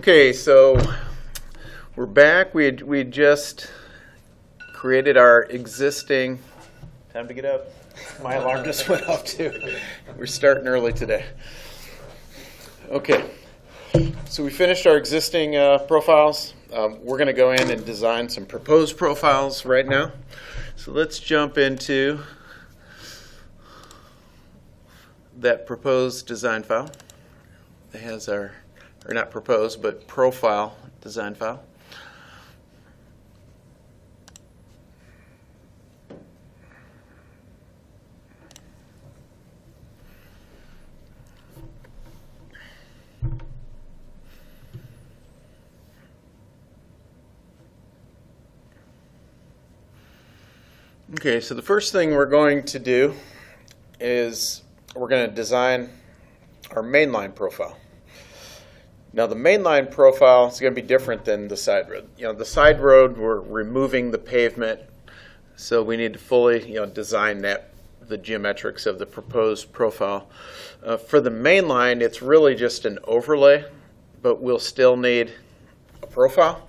Okay, so we're back. We just created our existing. Time to get up. My alarm just went off too. We're starting early today. Okay, so we finished our existing profiles. We're going to go in and design some proposed profiles right now. So let's jump into that proposed design file. It has our, or not proposed, but profile design file. Okay, so the first thing we're going to do is we're going to design our mainline profile. Now the mainline profile is going to be different than the side road. The side road, we're removing the pavement, so we need to fully design that, the geometrics of the proposed profile. For the mainline, it's really just an overlay, but we'll still need a profile.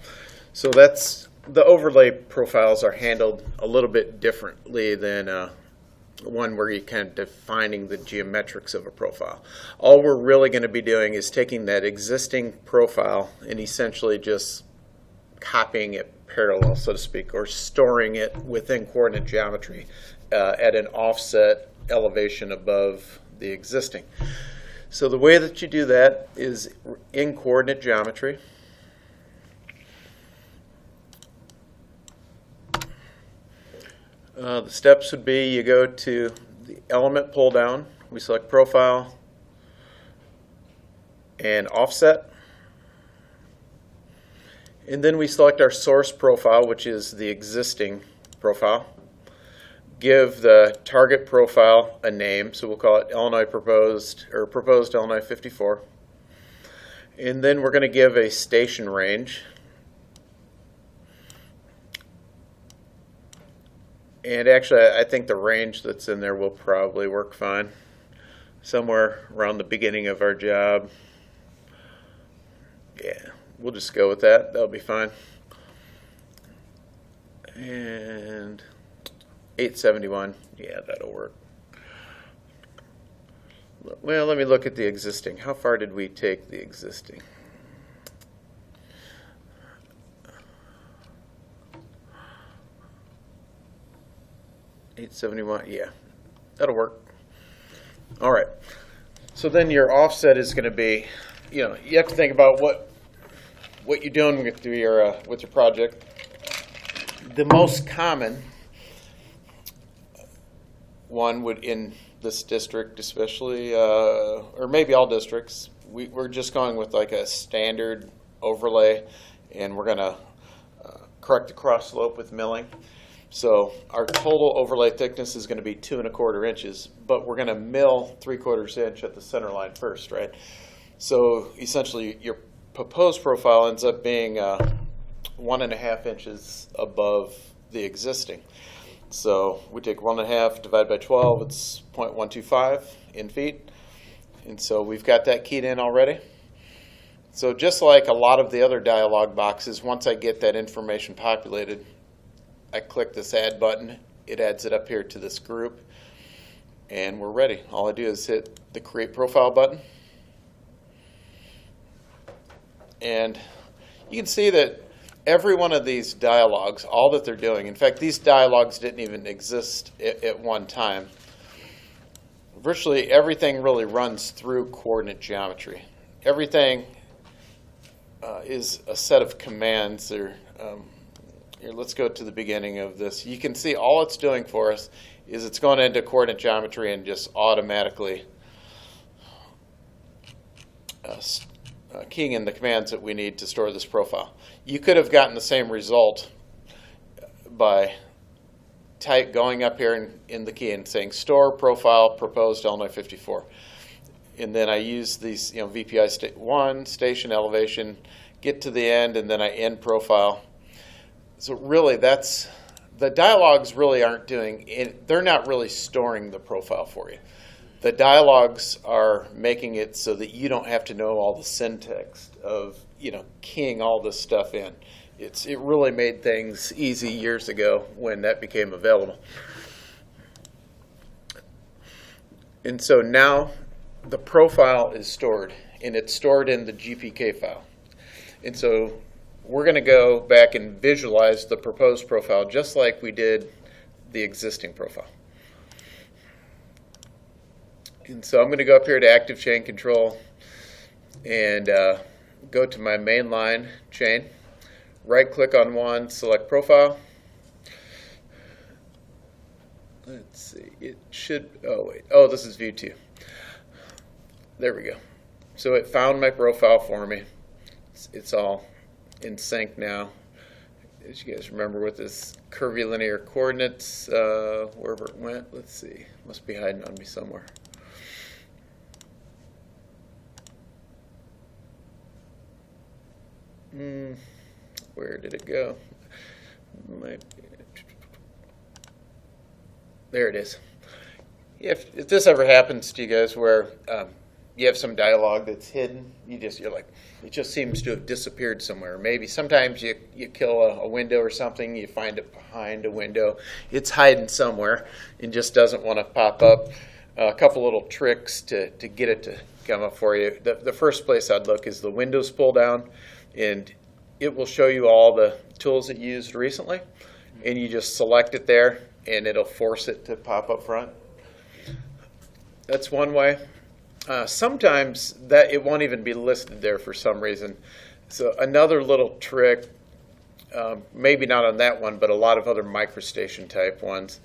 So that's the overlay profiles are handled a little bit differently than one where you're kind of defining the geometrics of a profile. All we're really going to be doing is taking that existing profile and essentially just copying it parallel, so to speak, or storing it within coordinate geometry at an offset elevation above the existing. So the way that you do that is in coordinate geometry. The steps would be you go to the element pull down, we select profile and offset, and then we select our source profile, which is the existing profile. Give the target profile a name, so we'll call it Illinois proposed, or proposed Illinois 54, and then we're going to give a station range. And actually, I think the range that's in there will probably work fine. Somewhere around the beginning of our job. Yeah, we'll just go with that. That'll be fine. And 871, yeah, that'll work. Well, let me look at the existing. How far did we take the existing? $871, yeah, that'll work. All right. So then your offset is going to be, you have to think about what you're doing with your project. The most common one would in this district, especially, or maybe all districts, we're just going with like a standard overlay, and we're going to correct the cross slope with milling. So our total overlay thickness is going to be 2 1/4 inches, but we're going to mill 3/4 inch at the center line first, right? So essentially your proposed profile ends up being 1 1/2 inches above the existing. So we take 1 1/2 divided by 12, it's 0.125 in feet. And so we've got that keyed in already. So just like a lot of the other dialog boxes, once I get that information populated, I click this add button, it adds it up here to this group, and we're ready. All I do is hit the create profile button, and you can see that every one of these dialogues, all that they're doing, in fact these dialogues didn't even exist at one time. Virtually everything really runs through coordinate geometry. Everything is a set of commands. Here, let's go to the beginning of this. You can see all it's doing for us is it's going into coordinate geometry and just automatically keying in the commands that we need to store this profile. You could have gotten the same result by going up here in the key and saying store profile proposed Illinois 54. And then I use these VPI 1, station, elevation, get to the end, and then I end profile. So really, the dialogues really aren't doing it. They're not really storing the profile for you. The dialogues are making it so that you don't have to know all the syntax of keying all this stuff in. It really made things easy years ago when that became available. And so now the profile is stored, and it's stored in the GPK file. And so we're going to go back and visualize the proposed profile just like we did the existing profile. And so I'm going to go up here to Active Chain Control and go to my mainline chain. Right-click on one, select Profile. Let's see, it should, this is View 2. There we go. So it found my profile for me. It's all in sync now. As you guys remember with this curvilinear coordinates, wherever it went, let's see, must be hiding on me somewhere. Where did it go? There it is. If this ever happens to you guys where you have some dialogue that's hidden, you're like, it just seems to have disappeared somewhere. Maybe sometimes you kill a window or something, you find it behind a window. It's hiding somewhere and just doesn't want to pop up. A couple little tricks to get it to come up for you. The first place I'd look is the Windows pull down, and it will show you all the tools that you used recently, and you just select it there and it'll force it to pop up front. That's one way. Sometimes that it won't even be listed there for some reason. So another little trick, maybe not on that one, but a lot of other microstation type ones,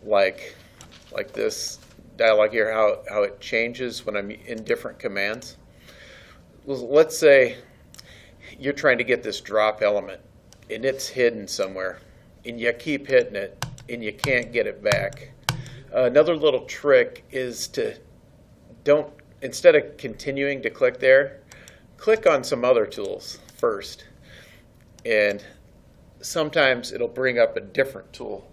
like this dialog here, how it changes when I'm in different commands. Let's say you're trying to get this drop element and it's hidden somewhere and you keep hitting it and you can't get it back. Another little trick is to instead of continuing to click there, click on some other tools first. And sometimes it'll bring up a different tool.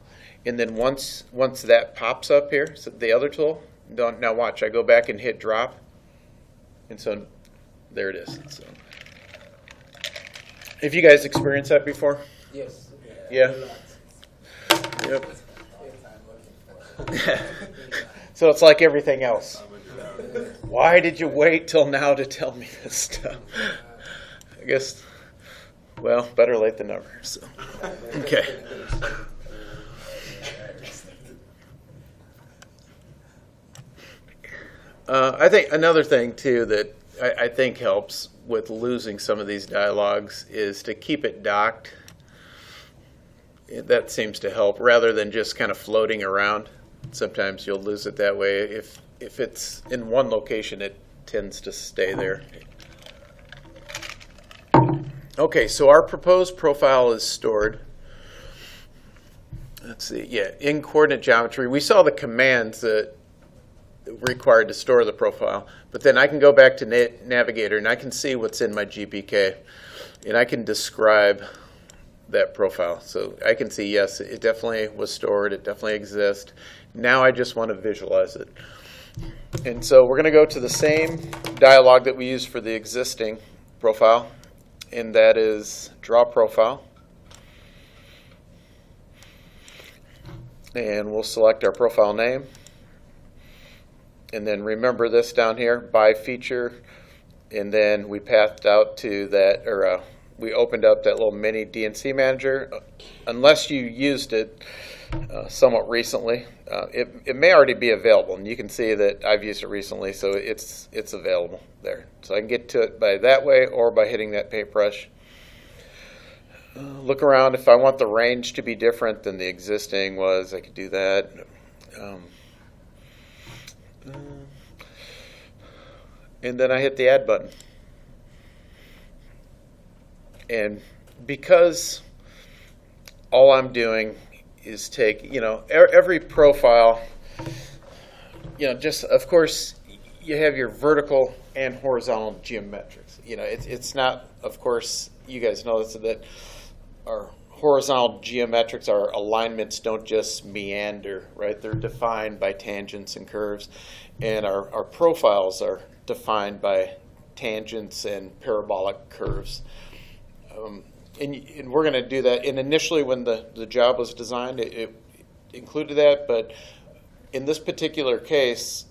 And then once that pops up here, so the other tool, now watch, I go back and hit drop. And so there it is. So, have you guys experienced that before? Yes. Yeah. Yep. So it's like everything else. Why did you wait till now to tell me this stuff? I guess, well, better late than never. So, okay. I think another thing too that I think helps with losing some of these dialogues is to keep it docked. That seems to help rather than just kind of floating around. Sometimes you'll lose it that way. If it's in one location, it tends to stay there. Okay, so our proposed profile is stored. Let's see, yeah, in coordinate geometry. We saw the commands that required to store the profile, but then I can go back to Navigator and I can see what's in my GPK, and I can describe that profile. So I can see, yes, it definitely was stored, it definitely exists. Now I just want to visualize it. And so we're going to go to the same dialog that we used for the existing profile, and that is Draw Profile. And we'll select our profile name. And then remember this down here, by feature, and then we pathed out to that, or we opened up that little mini DNC manager. Unless you used it somewhat recently, it may already be available, and you can see that I've used it recently, so it's available there. So I can get to it by that way or by hitting that paintbrush. Look around. If I want the range to be different than the existing was, I could do that. And then I hit the add button. And because all I'm doing is take, every profile, just, of course, you have your vertical and horizontal geometrics. It's not, of course, you guys know this, that our horizontal geometrics, our alignments don't just meander, right? They're defined by tangents and curves. And our profiles are defined by tangents and parabolic curves. And we're going to do that. And initially when the job was designed, it included that. But in this particular case,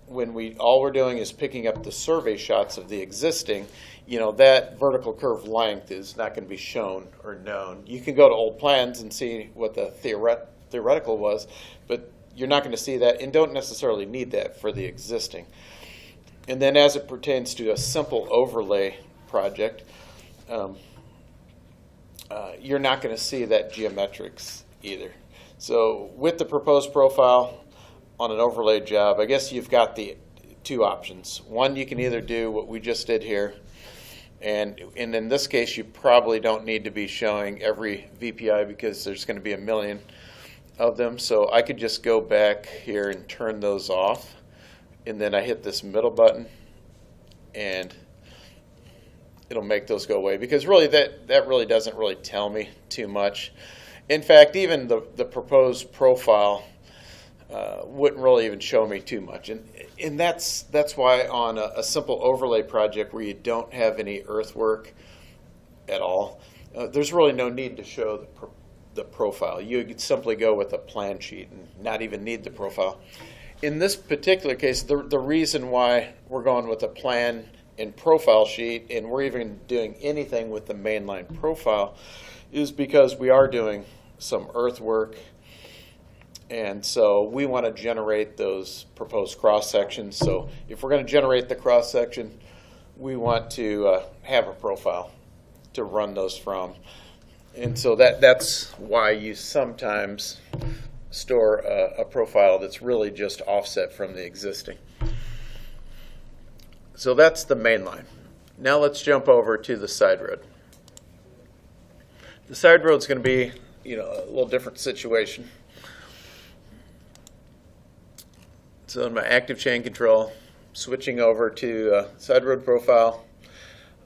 when all we're doing is picking up the survey shots of the existing, that vertical curve length is not going to be shown or known. You can go to old plans and see what the theoretical was, but you're not going to see that and don't necessarily need that for the existing. And then as it pertains to a simple overlay project, you're not going to see that geometrics either. So with the proposed profile on an overlay job, I guess you've got the two options. One, you can either do what we just did here, and in this case you probably don't need to be showing every VPI because there's going to be a million of them. So I could just go back here and turn those off, and then I hit this middle button and it'll make those go away, because really that really doesn't really tell me too much. In fact, even the proposed profile wouldn't really even show me too much, and that's why on a simple overlay project where you don't have any earthwork at all, there's really no need to show the profile. You could simply go with a plan sheet and not even need the profile. In this particular case, the reason why we're going with a plan and profile sheet, and we're even doing anything with the mainline profile, is because we are doing some earthwork, and so we want to generate those proposed cross sections. So if we're going to generate the cross section, we want to have a profile to run those from. And so that's why you sometimes store a profile that's really just offset from the existing. So that's the main line. Now let's jump over to the side road. The side road's going to be, a little different situation. So in my active chain control, switching over to side road profile,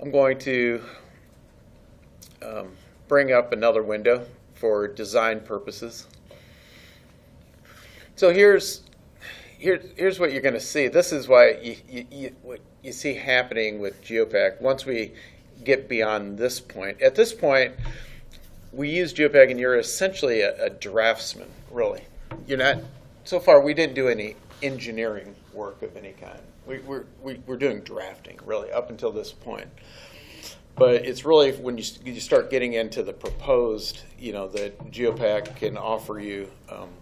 I'm going to bring up another window for design purposes. So here's what you're going to see. This is why what you see happening with Geopak once we get beyond this point. At this point, we use Geopak, and you're essentially a draftsman, really. You're not. So far, we didn't do any engineering work of any kind. We're doing drafting, really, up until this point. But it's really when you start getting into the proposed, that Geopak can offer you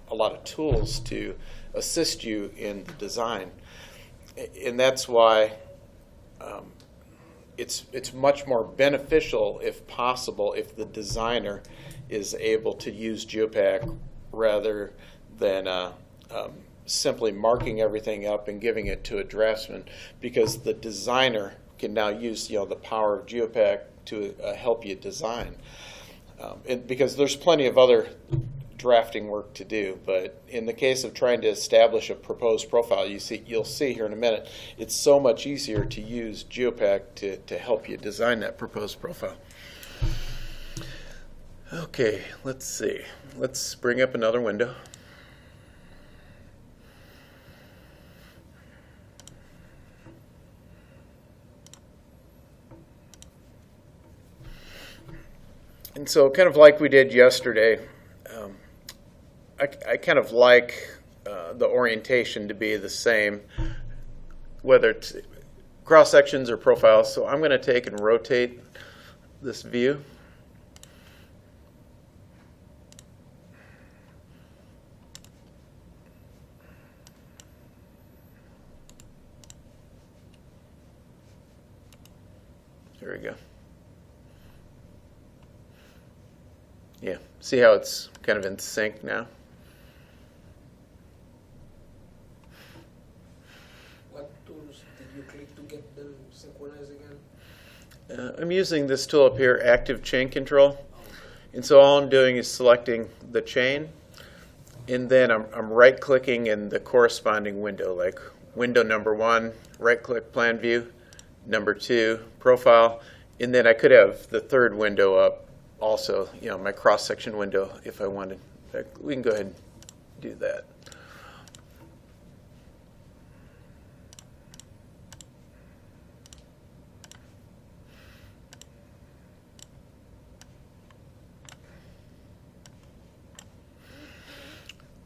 a lot of tools to assist you in the design. And that's why it's much more beneficial, if possible, if the designer is able to use Geopak rather than simply marking everything up and giving it to a draftsman, because the designer can now use the power of Geopak to help you design. Because there's plenty of other drafting work to do, but in the case of trying to establish a proposed profile, you'll see here in a minute, it's so much easier to use Geopak to help you design that proposed profile. Okay, let's see. Let's bring up another window. And so kind of like we did yesterday, I kind of like the orientation to be the same, whether it's cross sections or profiles. So I'm going to take and rotate this view. There we go. Yeah, see how it's kind of in sync now? What tools did you click to get them synchronized again? I'm using this tool up here, Active Chain Control. And so all I'm doing is selecting the chain, and then I'm right-clicking in the corresponding window, like window number 1, right-click Plan View, number 2, Profile, and then I could have the third window up also, my cross-section window if I wanted. In fact, we can go ahead and do that.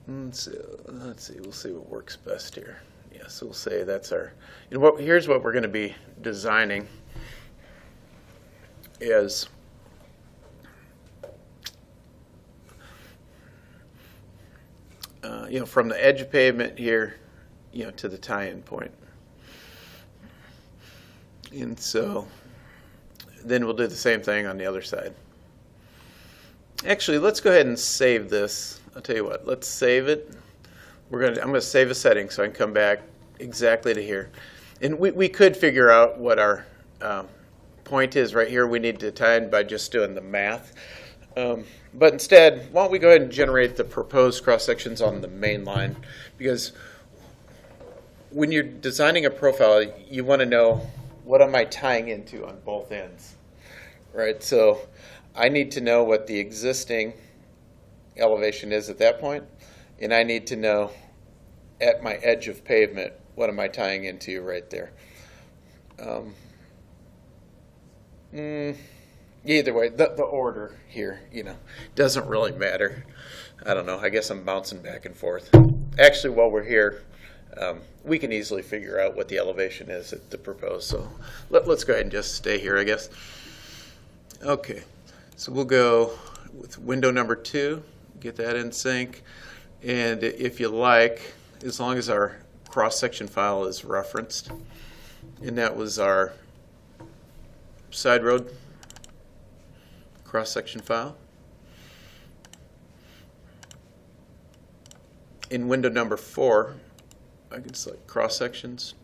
Let's see, we'll see what works best here. Yeah, so we'll say that's our, here's what we're going to be designing is from the edge of pavement here, to the tie-in point. And so then we'll do the same thing on the other side. Actually, let's go ahead and save this. I'll tell you what, let's save it. I'm going to save a setting so I can come back exactly to here. And we could figure out what our point is right here. We need to tie in by just doing the math. But instead, why don't we go ahead and generate the proposed cross-sections on the main line? Because when you're designing a profile, you want to know, what am I tying into on both ends? Right, so I need to know what the existing elevation is at that point, and I need to know at my edge of pavement, what am I tying into right there? Either way, the order here, doesn't really matter. I don't know, I guess I'm bouncing back and forth. Actually, while we're here, we can easily figure out what the elevation is at the proposed, so let's go ahead and just stay here, I guess. Okay, so we'll go with window number 2, get that in sync, and if you like, as long as our cross-section file is referenced, and that was our side road cross-section file. In window number 4, I can select cross-sections.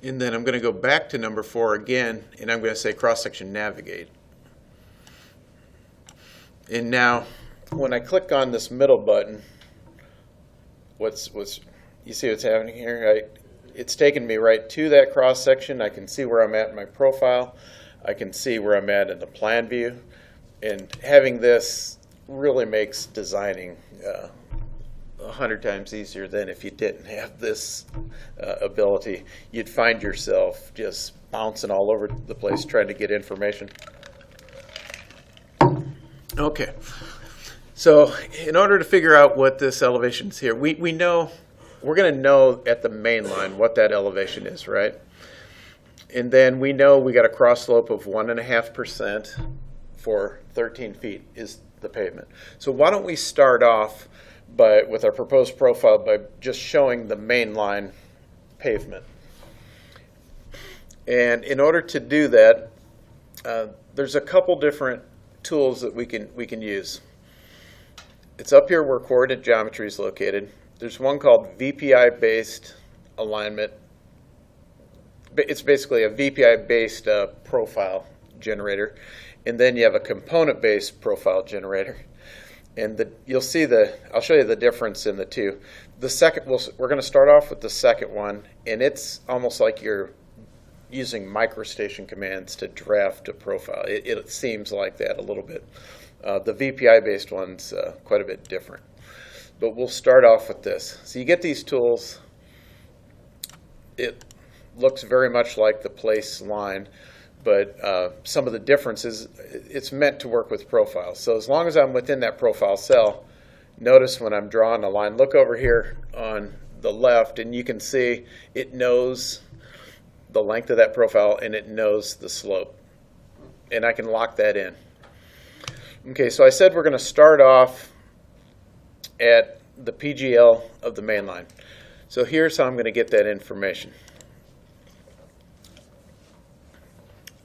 And then I'm going to go back to number 4 again, and I'm going to say cross-section navigate. And now, when I click on this middle button, you see what's happening here? Right? It's taken me right to that cross-section. I can see where I'm at in my profile. I can see where I'm at in the plan view. And having this really makes designing 100 times easier than if you didn't have this ability. You'd find yourself just bouncing all over the place trying to get information. Okay, so in order to figure out what this elevation is here, we know, we're going to know at the main line what that elevation is, right? And then we know we got a cross slope of 1.5% for 13 feet is the pavement. So why don't we start off with our proposed profile by just showing the main line pavement. And in order to do that, there's a couple different tools that we can use. It's up here where coordinate geometry is located. There's one called VPI-based alignment. It's basically a VPI-based profile generator. And then you have a component-based profile generator. And you'll see I'll show you the difference in the two. The second, we're going to start off with the second one, and it's almost like you're using microstation commands to draft a profile. It seems like that a little bit. The VPI-based one's quite a bit different. But we'll start off with this. So you get these tools. It looks very much like the place line, but some of the differences, it's meant to work with profiles. So as long as I'm within that profile cell, notice when I'm drawing a line, look over here on the left, and you can see it knows the length of that profile and it knows the slope. And I can lock that in. Okay, so I said we're going to start off at the PGL of the main line. So here's how I'm going to get that information.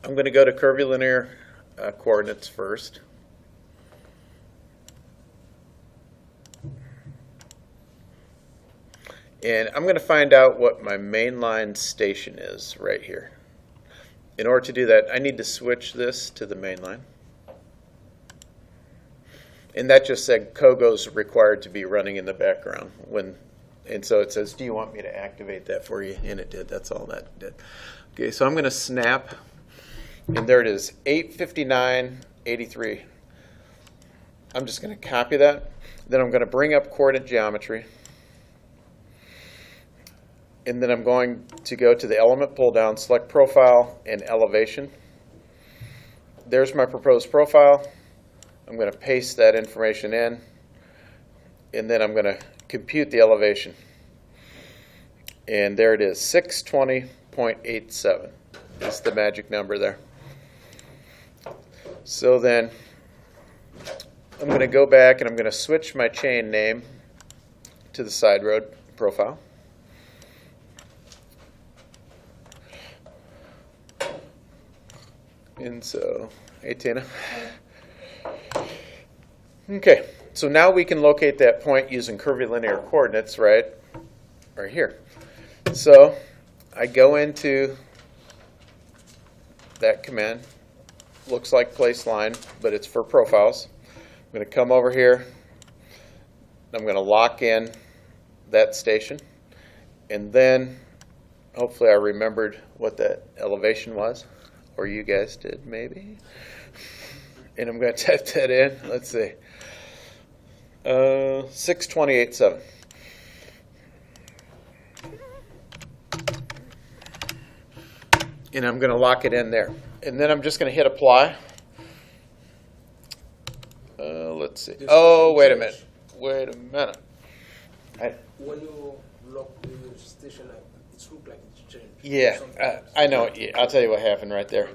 I'm going to go to curvilinear coordinates first. And I'm going to find out what my mainline station is right here. In order to do that, I need to switch this to the mainline. And that just said Kogo's required to be running in the background. And so it says, do you want me to activate that for you? And it did. That's all that did. Okay, so I'm going to snap. And there it is, 859.83. I'm just going to copy that. Then I'm going to bring up coordinate geometry. And then I'm going to go to the element pull down, select profile and elevation. there's my proposed profile. I'm going to paste that information in, and then I'm going to compute the elevation. And there it is, 620.87 is the magic number there. So then I'm going to go back and I'm going to switch my chain name to the side road profile. And so, hey Tina. Okay, so now we can locate that point using curvilinear coordinates right here. So I go into that command. Looks like place line, but it's for profiles. I'm going to come over here. I'm going to lock in that station. And then hopefully I remembered what that elevation was. Or you guys did, maybe. And I'm going to type that in. Let's see. 620.87. And I'm going to lock it in there. And then I'm just going to hit apply. Let's see. Oh, wait a minute. Wait a minute. When you lock the station up, it looks like it's changed. Yeah, I know. Yeah, I'll tell you what happened right there.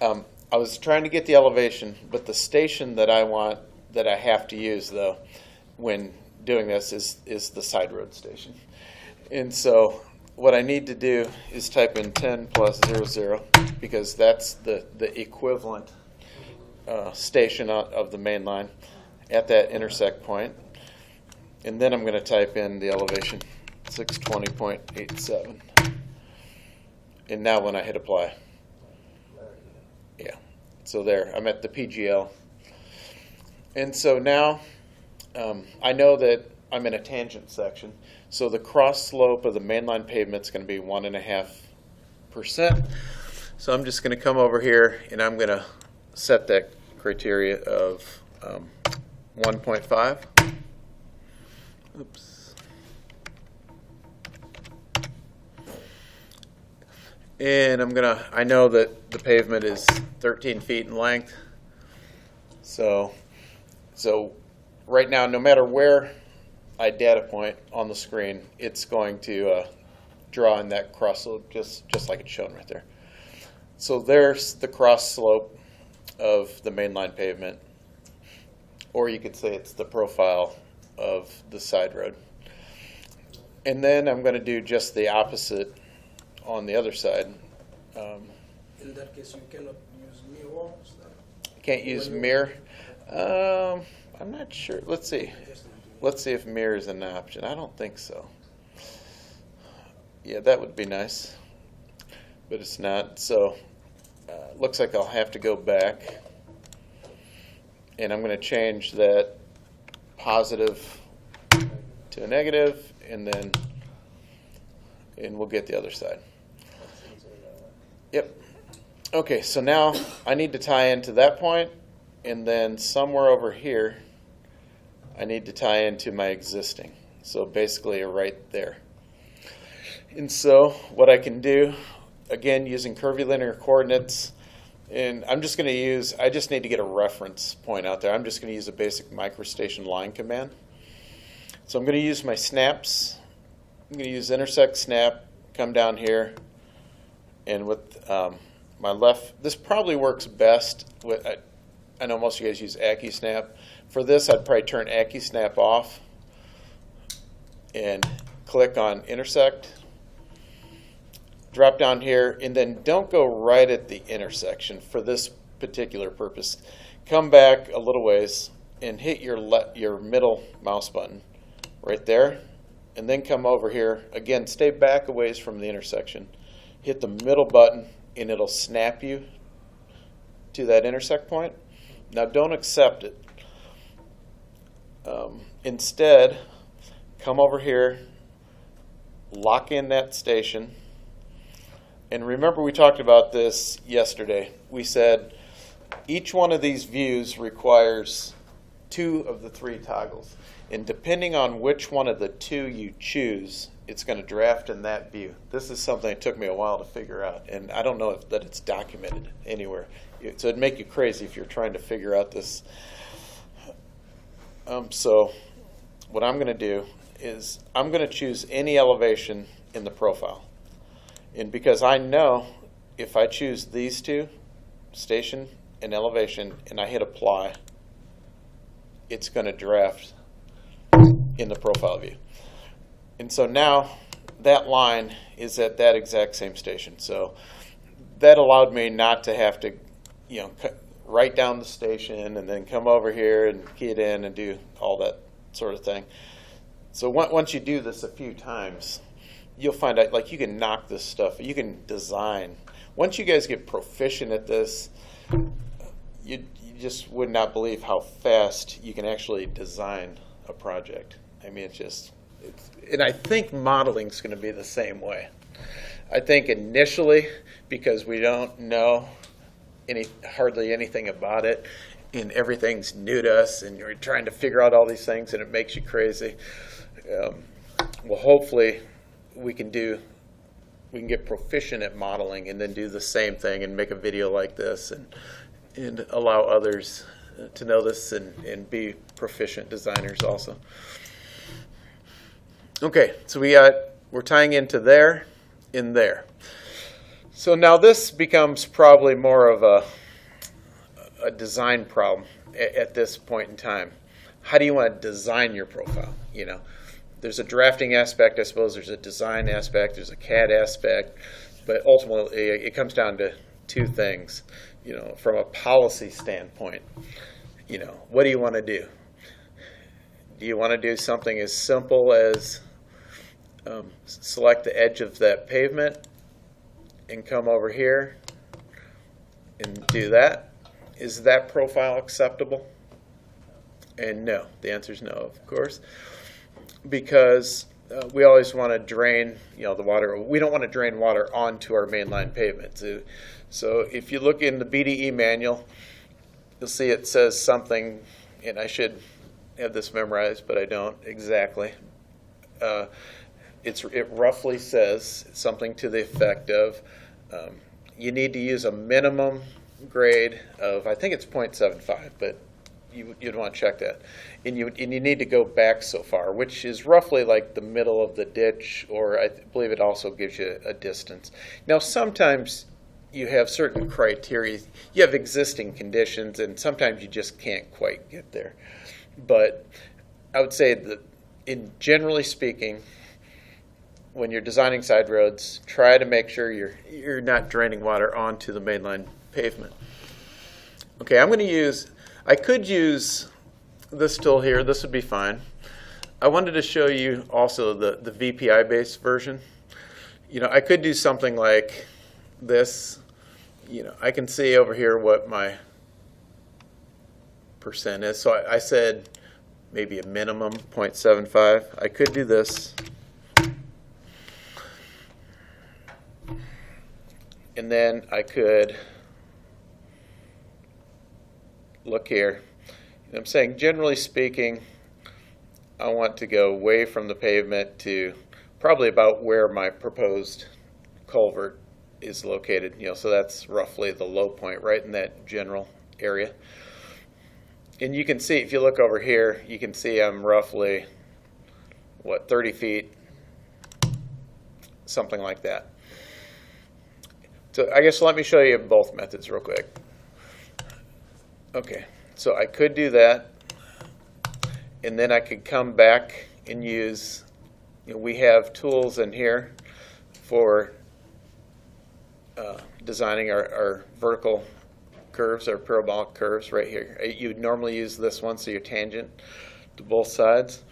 I was trying to get the elevation, but the station that I want, that I have to use, though, when doing this is the side road station. And so what I need to do is type in 10 plus 00, because that's the equivalent station of the main line at that intersect point. And then I'm going to type in the elevation, 620.87. And now when I hit apply, yeah, so there, I'm at the PGL. And so now I know that I'm in a tangent section, so the cross slope of the mainline pavement is going to be 1.5%. So I'm just going to come over here and I'm going to set that criteria of 1.5. Oops. And I know that the pavement is 13 feet in length. So right now, no matter where I data point on the screen, it's going to draw in that cross slope just like it's shown right there. So there's the cross slope of the mainline pavement, or you could say it's the profile of the side road. And then I'm going to do just the opposite on the other side. In that case, you cannot use mirrors. Can't use mirror. I'm not sure. Let's see. Let's see if mirror is an option. I don't think so. Yeah, that would be nice, but it's not. So looks like I'll have to go back, and I'm going to change that positive to a negative, and we'll get the other side. Yep. Okay, so now I need to tie into that point, and then somewhere over here I need to tie into my existing. So basically right there. And so what I can do, again using curvilinear coordinates, and I'm just going to use, I just need to get a reference point out there. I'm just going to use a basic microstation line command. So I'm going to use my snaps. I'm going to use intersect snap, come down here, and with my left, this probably works best with, I know most of you guys use AccuSnap. For this, I'd probably turn AccuSnap off and click on intersect. Drop down here, and then don't go right at the intersection for this particular purpose. Come back a little ways and hit your middle mouse button right there, and then come over here. Again, stay back a ways from the intersection. Hit the middle button, and it'll snap you to that intersect point. Now don't accept it. Instead, come over here, lock in that station. And remember, we talked about this yesterday. We said each one of these views requires 2 of the 3 toggles. And depending on which one of the 2 you choose, it's going to draft in that view. This is something that took me a while to figure out, and I don't know that it's documented anywhere. So it'd make you crazy if you're trying to figure out this. So what I'm going to do is I'm going to choose any elevation in the profile. And because I know if I choose these two, station and elevation, and I hit apply, it's going to draft in the profile view. And so now that line is at that exact same station. So that allowed me not to have to, write down the station and then come over here and key it in and do all that sort of thing. So once you do this a few times, you'll find out, like, you can knock this stuff. You can design. Once you guys get proficient at this, you just would not believe how fast you can actually design a project. I mean, and I think modeling's going to be the same way. I think initially, because we don't know hardly anything about it, and everything's new to us, and you're trying to figure out all these things, and it makes you crazy. Well, hopefully, we can get proficient at modeling, and then do the same thing, and make a video like this, and allow others to know this, and be proficient designers also. Okay, so we're tying into there, in there. So now this becomes probably more of a design problem at this point in time. How do you want to design your profile? There's a drafting aspect, I suppose. There's a design aspect. There's a CAD aspect. But ultimately, it comes down to two things. From a policy standpoint, what do you want to do? Do you want to do something as simple as select the edge of that pavement and come over here and do that? Is that profile acceptable? And no. The answer is no, of course. Because we always want to drain the water. We don't want to drain water onto our mainline pavement. So if you look in the BDE manual, you'll see it says something, and I should have this memorized, but I don't exactly. It roughly says something to the effect of you need to use a minimum grade of, I think it's 0.75, but you'd want to check that. And you need to go back so far, which is roughly like the middle of the ditch, or I believe it also gives you a distance. Now, sometimes you have certain criteria. You have existing conditions, and sometimes you just can't quite get there. But I would say that, generally speaking, when you're designing side roads, try to make sure you're not draining water onto the mainline pavement. Okay, I could use this tool here. This would be fine. I wanted to show you also the VPI-based version. I could do something like this. I can see over here what my percent is. So I said maybe a minimum 0.75. I could do this. And then I could look here. I'm saying, generally speaking, I want to go away from the pavement to probably about where my proposed culvert is located. So that's roughly the low point, right in that general area. And you can see, if you look over here, you can see I'm roughly, 30 feet, something like that. So I guess let me show you both methods real quick. Okay, so I could do that, and then I could come back and use, we have tools in here for designing our vertical curves, our parabolic curves right here. You would normally use this one, so your tangent to both sides.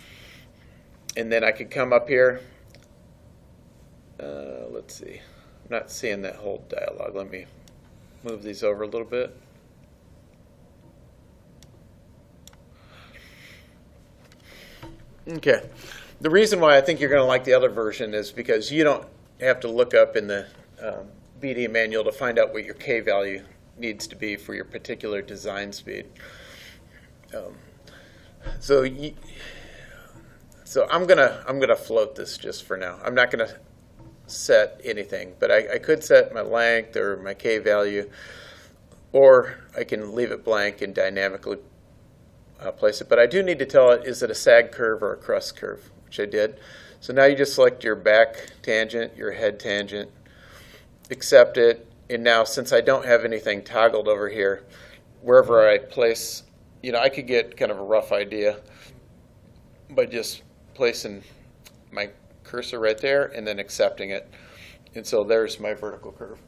And then I could come up here, let's see. I'm not seeing that whole dialogue. Let me move these over a little bit. Okay. The reason why I think you're going to like the other version is because you don't have to look up in the BD manual to find out what your K value needs to be for your particular design speed. So I'm gonna float this just for now. I'm not gonna set anything, but I could set my length or my K value. or I can leave it blank and dynamically place it. But I do need to tell it, is it a sag curve or a crust curve, which I did. So now you just select your back tangent, your head tangent, accept it, and now since I don't have anything toggled over here, wherever I place, I could get kind of a rough idea by just placing my cursor right there and then accepting it. And so there's my vertical curve.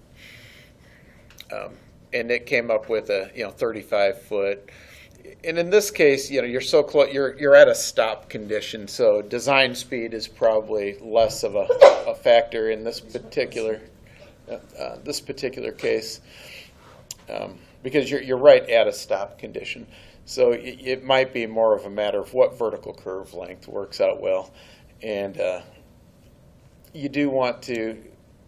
And it came up with a 35 foot. And in this case, you're so close, you're at a stop condition, so design speed is probably less of a factor in this particular case, because you're right at a stop condition. So it might be more of a matter of what vertical curve length works out well, and you do want to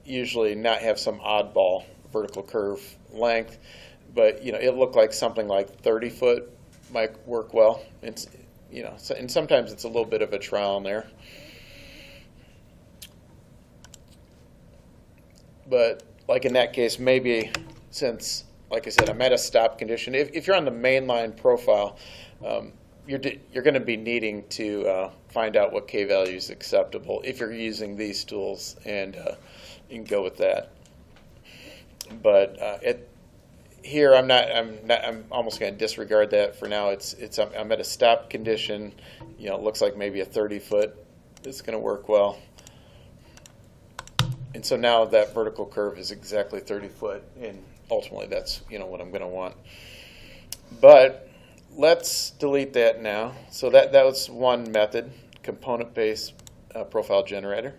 usually not have some oddball vertical curve length, but it looked like something like 30 foot might work well. It's and sometimes it's a little bit of a trial and error. But like in that case, maybe since, like I said, I'm at a stop condition. If you're on the mainline profile, you're going to be needing to find out what K value is acceptable if you're using these tools, and you can go with that. But here I'm almost going to disregard that for now. I'm at a stop condition. It looks like maybe a 30 foot is going to work well. And so now that vertical curve is exactly 30 foot, and ultimately that's what I'm going to want. But let's delete that now. So that was one method, component-based profile generator.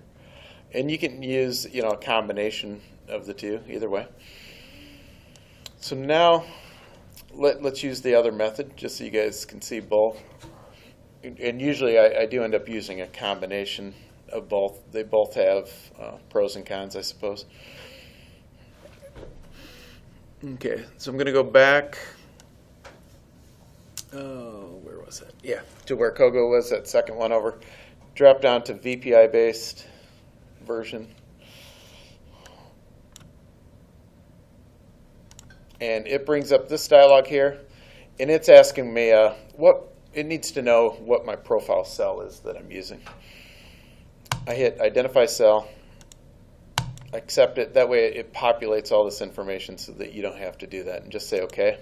And you can use a combination of the two, either way. So now let's use the other method just so you guys can see both. And usually I do end up using a combination of both. They both have pros and cons, I suppose. Okay, so I'm going to go back. Where was it? Yeah, to where Kogo was, that second one over. Drop down to VPI-based version. And it brings up this dialog here, and it's asking me it needs to know what my profile cell is that I'm using. I hit identify cell, accept it. That way it populates all this information so that you don't have to do that, and just say OK.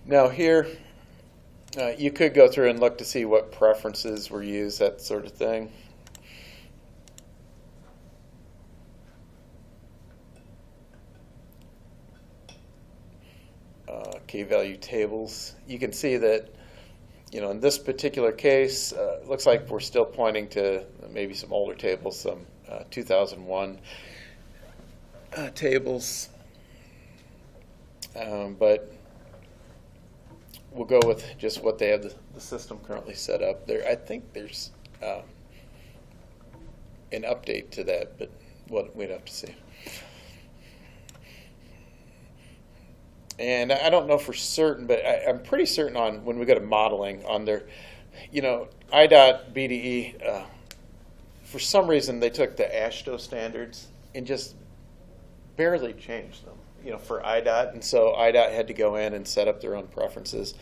Now here, you could go through and look to see what preferences were used, that sort of thing. K-value tables. You can see that, in this particular case, it looks like we're still pointing to maybe some older tables, some 2001 tables. But we'll go with just what they have the system currently set up. I think there's an update to that, but we'd have to see. And I don't know for certain, but I'm pretty certain on when we go to modeling on their, IDOT BDE, for some reason they took the AASHTO standards and just barely changed them, for IDOT. And so IDOT had to go in and set up their own preferences.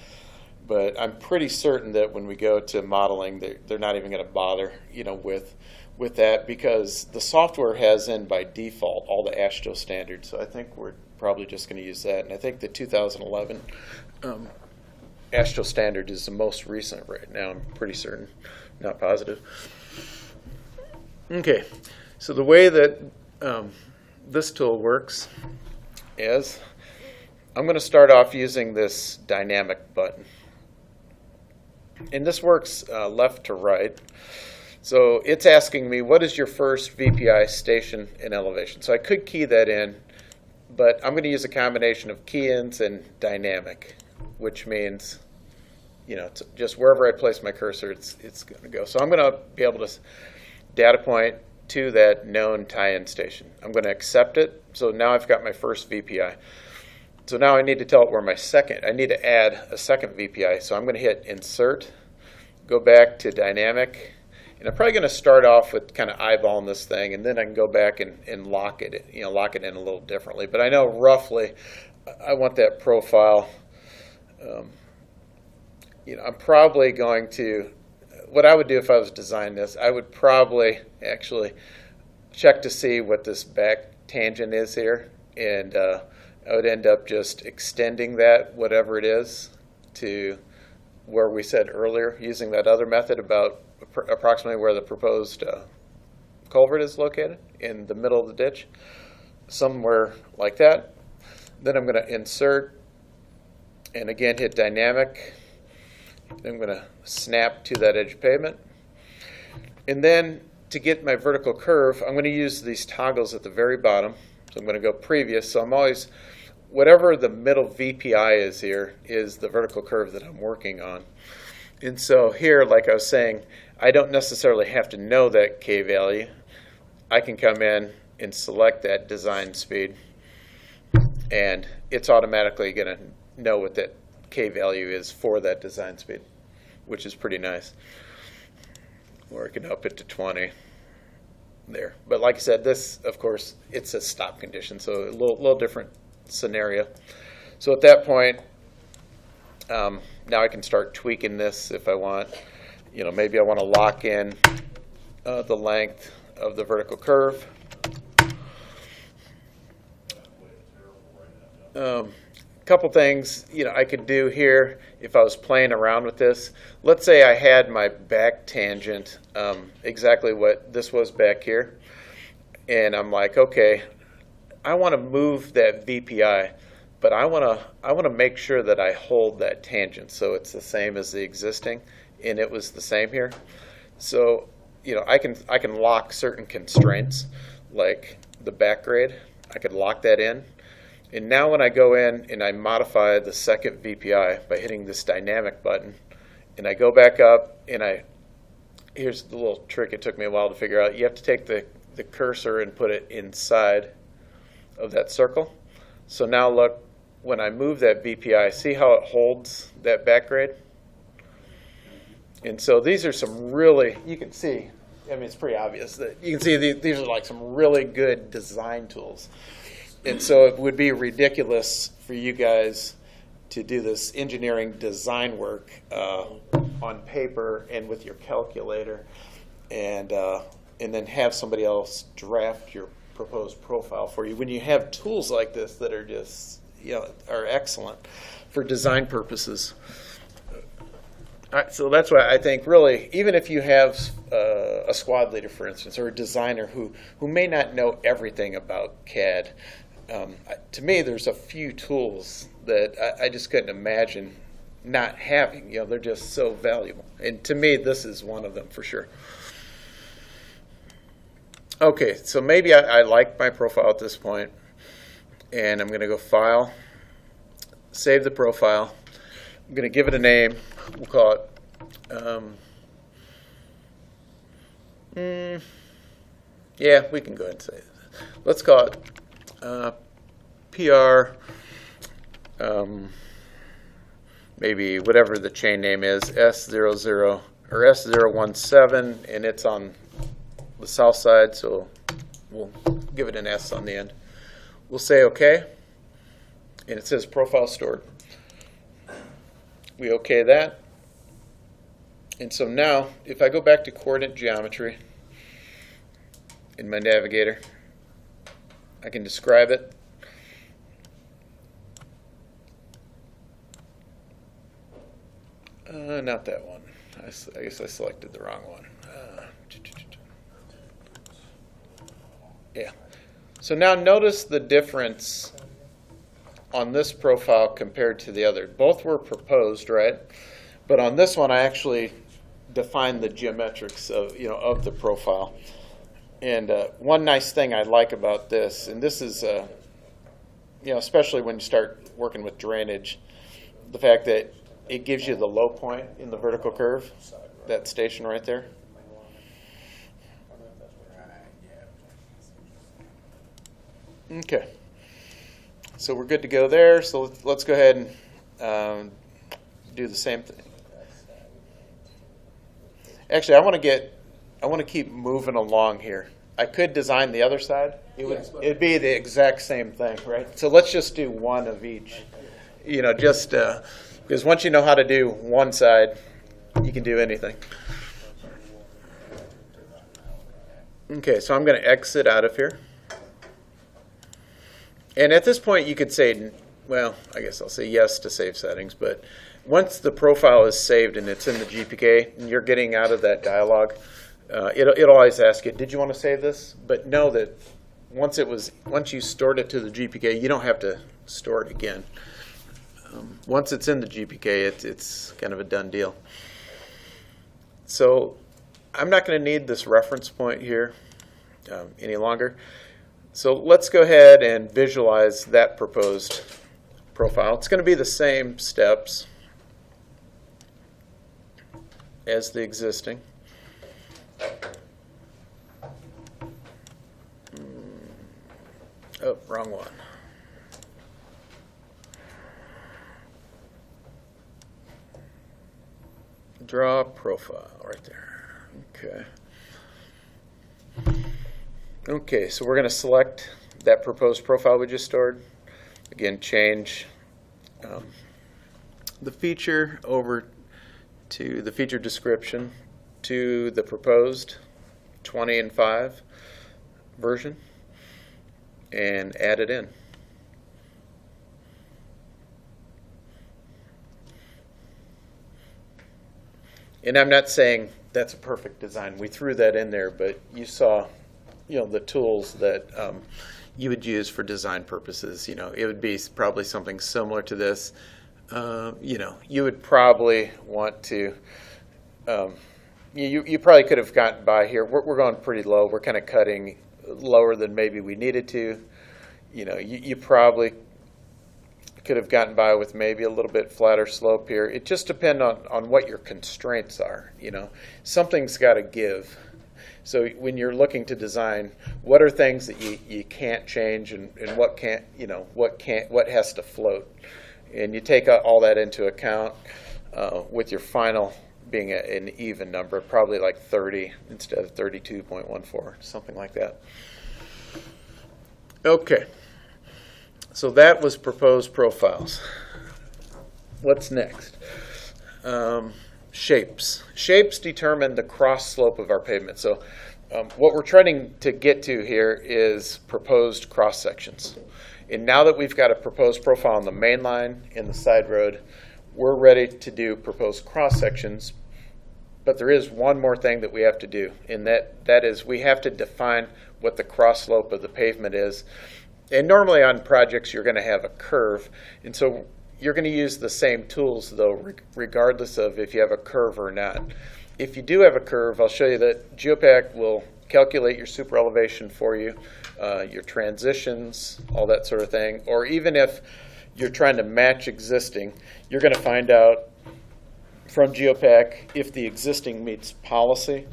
But I'm pretty certain that when we go to modeling, they're not even going to bother, with that, because the software has in by default all the AASHTO standards. So I think we're probably just going to use that. And I think the 2011 AASHTO standard is the most recent right now. I'm pretty certain, not positive. Okay, so the way that this tool works is I'm going to start off using this dynamic button. And this works left to right. So it's asking me, what is your first VPI station and elevation? So I could key that in, but I'm going to use a combination of key-ins and dynamic, which means, it's just wherever I place my cursor, it's going to go. So I'm going to be able to data point to that known tie-in station. I'm going to accept it. So now I've got my first VPI. So now I need to tell it where I need to add a second VPI. So I'm going to hit insert, go back to dynamic, and I'm probably going to start off with kind of eyeballing this thing, and then I can go back and lock it in a little differently. But I know roughly I want that profile. I'm probably going to, what I would do if I was designing this, I would probably actually check to see what this back tangent is here, and I would end up just extending that, whatever it is, to where we said earlier, using that other method about approximately where the proposed culvert is located in the middle of the ditch, somewhere like that. Then I'm going to insert, and again hit dynamic. Then I'm going to snap to that edge pavement. And then to get my vertical curve, I'm going to use these toggles at the very bottom. So I'm going to go previous. So I'm always, whatever the middle VPI is here is the vertical curve that I'm working on. And so here, like I was saying, I don't necessarily have to know that K value. I can come in and select that design speed, and it's automatically going to know what that K value is for that design speed, which is pretty nice. Or I can up it to 20 there. But like I said, this, of course, it's a stop condition, so a little different scenario. So at that point, now I can start tweaking this if I want. Maybe I want to lock in the length of the vertical curve. Couple things I could do here if I was playing around with this. Let's say I had my back tangent exactly what this was back here, and I'm like, okay, I want to move that VPI, but I want to make sure that I hold that tangent so it's the same as the existing, and it was the same here. So I can lock certain constraints like the back grade. I could lock that in. And now when I go in and I modify the second VPI by hitting this dynamic button, and I go back up, and here's the little trick it took me a while to figure out. You have to take the cursor and put it inside of that circle. So now look, when I move that VPI, see how it holds that back grade? And so these are some really, you can see, it's pretty obvious that you can see these are like some really good design tools. And so it would be ridiculous for you guys to do this engineering design work on paper and with your calculator, and then have somebody else draft your proposed profile for you when you have tools like this that are just are excellent for design purposes. All right, so that's why I think really, even if you have a squad leader, for instance, or a designer who may not know everything about CAD, to me, there's a few tools that I just couldn't imagine not having. They're just so valuable. And to me, this is one of them for sure. Okay, so maybe I like my profile at this point, and I'm going to go File, save the profile. I'm going to give it a name. We'll call it, yeah, we can go ahead and say it. Let's call it PR, maybe whatever the chain name is, S00 or S017, and it's on the south side, so we'll give it an S on the end. We'll say OK, and it says profile stored. We OK that. And so now, if I go back to coordinate geometry in my navigator, I can describe it. Not that one. I guess I selected the wrong one. Yeah. So now notice the difference on this profile compared to the other. Both were proposed, right? But on this one, I actually defined the geometrics of the profile. And one nice thing I like about this, and this is, especially when you start working with drainage, the fact that it gives you the low point in the vertical curve, that station right there. Okay. So we're good to go there. So let's go ahead and do the same thing. Actually, I want to keep moving along here. I could design the other side, Yes, but- it'd be the exact same thing, right? So let's just do one of each. You know, just because once you know how to do one side, you can do anything. Okay, so I'm going to exit out of here. And at this point, you could say, well, I guess I'll say yes to save settings, but once the profile is saved and it's in the GPK and you're getting out of that dialog, it'll always ask you, did you want to save this? But know that once you stored it to the GPK, you don't have to store it again. Once it's in the GPK, it's kind of a done deal. So I'm not going to need this reference point here any longer. So let's go ahead and visualize that proposed profile. It's going to be the same steps as the existing. Oh, wrong one. Draw profile right there. Okay. Okay, so we're going to select that proposed profile we just stored. Again, change the feature over to the feature description to the proposed 20 and 5 version and add it in. And I'm not saying that's a perfect design. We threw that in there, but you saw, the tools that you would use for design purposes. It would be probably something similar to this. You would probably want to. You probably could have gotten by here. We're going pretty low. We're kind of cutting lower than maybe we needed to. You probably could have gotten by with maybe a little bit flatter slope here. It just depends on what your constraints are. Something's got to give. So when you're looking to design, what are things that you can't change, and what can't, what has to float, and you take all that into account with your final being an even number, probably like 30 instead of 32.14, something like that. Okay. So that was proposed profiles. What's next? Shapes. Shapes determine the cross slope of our pavement. So what we're trying to get to here is proposed cross sections. And now that we've got a proposed profile on the main line and the side road, we're ready to do proposed cross sections. But there is one more thing that we have to do, and that is we have to define what the cross slope of the pavement is. And normally on projects, you're going to have a curve. And so you're going to use the same tools, though, regardless of if you have a curve or not. If you do have a curve, I'll show you that Geopak will calculate your super elevation for you, your transitions, all that sort of thing. Or even if you're trying to match existing, you're going to find out from Geopak if the existing meets policy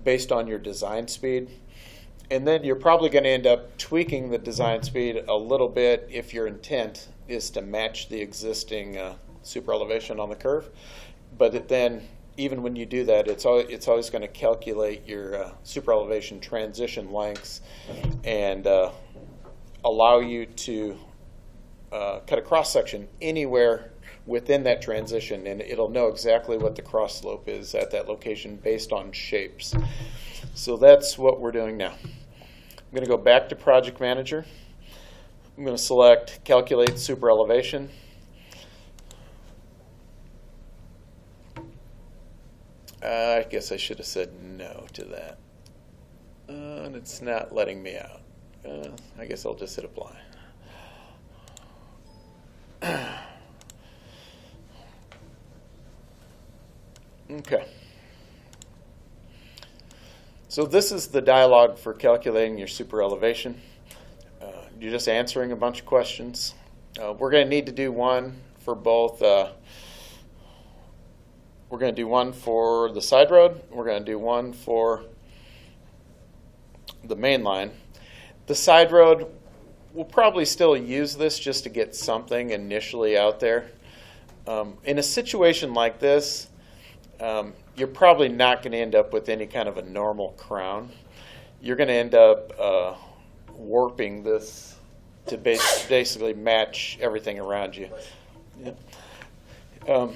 based on your design speed. And then you're probably going to end up tweaking the design speed a little bit if your intent is to match the existing super elevation on the curve. But then, even when you do that, it's always going to calculate your super elevation transition lengths and allow you to cut a cross section anywhere within that transition, and it'll know exactly what the cross slope is at that location based on shapes. So that's what we're doing now. I'm going to go back to Project Manager. I'm going to select Calculate Super Elevation. I guess I should have said no to that. And it's not letting me out. I guess I'll just hit Apply. Okay. So this is the dialog for calculating your super elevation. You're just answering a bunch of questions. We're going to need to do one for both. We're going to do one for the side road. We're going to do one for the main line. The side road, we'll probably still use this just to get something initially out there. In a situation like this, you're probably not going to end up with any kind of a normal crown. You're going to end up warping this to basically match everything around you. Yeah.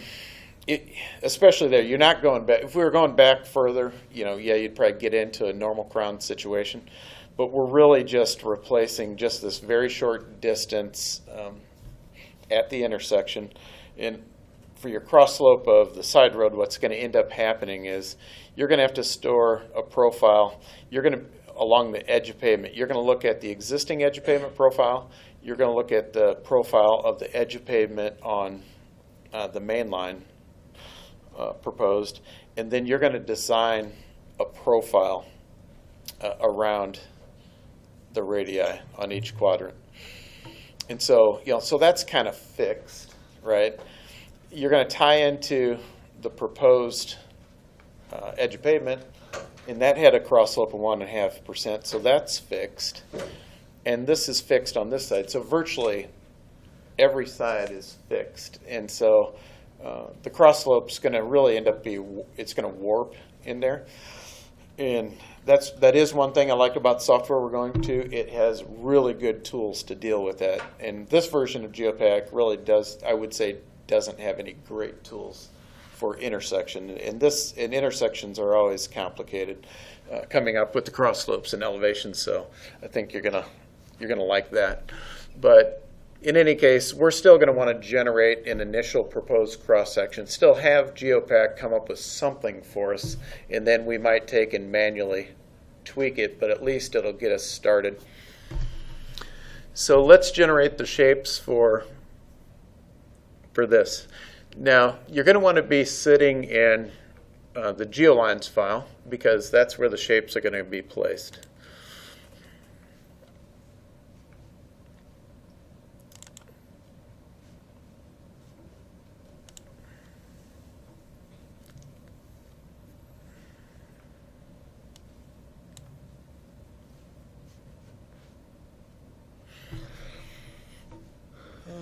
Especially there, you're not going back. If we were going back further, yeah, you'd probably get into a normal crown situation. But we're really just replacing just this very short distance at the intersection. And for your cross slope of the side road, what's going to end up happening is you're going to have to store a profile. You're going to, along the edge of pavement, you're going to look at the existing edge of pavement profile. You're going to look at the profile of the edge of pavement on the main line proposed. And then you're going to design a profile around the radii on each quadrant. And so, so that's kind of fixed, right? You're going to tie into the proposed edge of pavement, and that had a cross slope of 1.5%, so that's fixed. And this is fixed on this side, so virtually every side is fixed. And so the cross slope's going to really end up it's going to warp in there. And that is one thing I like about the software we're going to. It has really good tools to deal with that. And this version of Geopak really I would say, doesn't have any great tools for intersection. And intersections are always complicated, coming up with the cross slopes and elevations. So I think you're gonna like that. But in any case, we're still going to want to generate an initial proposed cross-section, still have Geopak come up with something for us, and then we might take and manually tweak it, but at least it'll get us started. So let's generate the shapes for this. Now, you're going to want to be sitting in the geolines file, because that's where the shapes are going to be placed.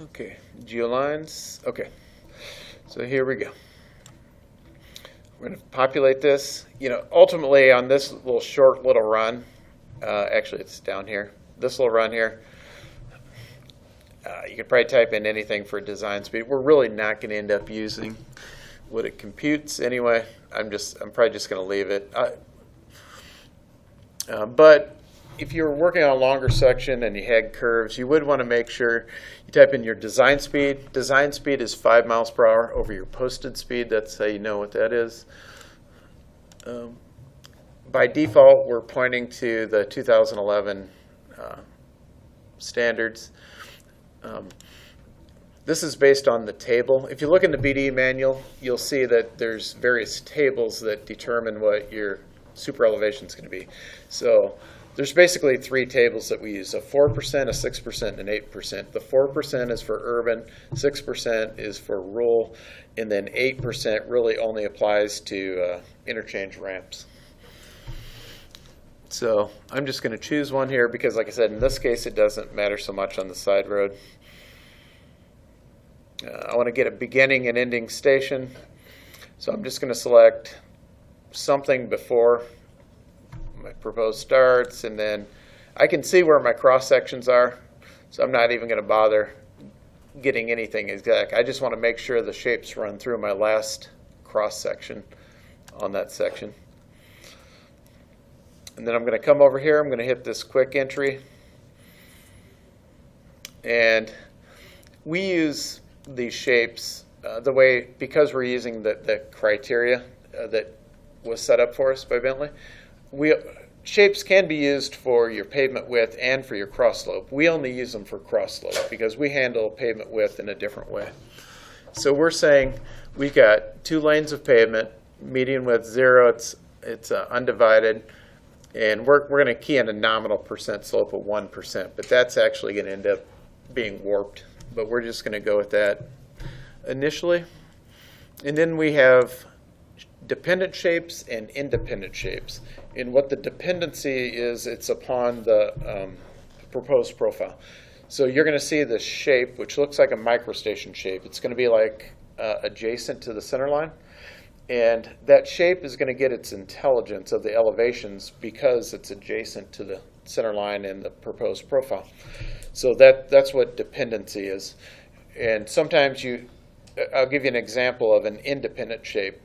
Okay, geolines. Okay, so here we go. We're going to populate this. Ultimately on this short little run, actually it's down here, this little run here, you could probably type in anything for design speed. We're really not going to end up using what it computes anyway. I'm probably just going to leave it. But if you're working on a longer section and you had curves, you would want to make sure you type in your design speed. Design speed is 5 miles per hour over your posted speed. That's how you know what that is. By default, we're pointing to the 2011 standards. This is based on the table. If you look in the BD manual, you'll see that there's various tables that determine what your super elevation is going to be. So there's basically 3 tables that we use: a 4%, a 6%, and an 8%. The 4% is for urban, 6% is for rural, and then 8% really only applies to interchange ramps. So I'm just going to choose one here because, like I said, in this case it doesn't matter so much on the side road. I want to get a beginning and ending station, so I'm just going to select something before my proposed starts, and then I can see where my cross sections are, so I'm not even going to bother getting anything exact. I just want to make sure the shapes run through my last cross section on that section. And then I'm going to come over here, I'm going to hit this quick entry, and we use these shapes because we're using the criteria that was set up for us by Bentley. Shapes can be used for your pavement width and for your cross slope. We only use them for cross slope because we handle pavement width in a different way. So we're saying we've got 2 lanes of pavement, median width 0, it's undivided, and we're going to key in a nominal percent slope of 1%, but that's actually going to end up being warped. But we're just going to go with that initially. And then we have dependent shapes and independent shapes. And what the dependency is, it's upon the proposed profile. So you're going to see this shape, which looks like a microstation shape. It's going to be like adjacent to the center line. And that shape is going to get its intelligence of the elevations because it's adjacent to center line and the proposed profile. So that's what dependency is. And sometimes I'll give you an example of an independent shape.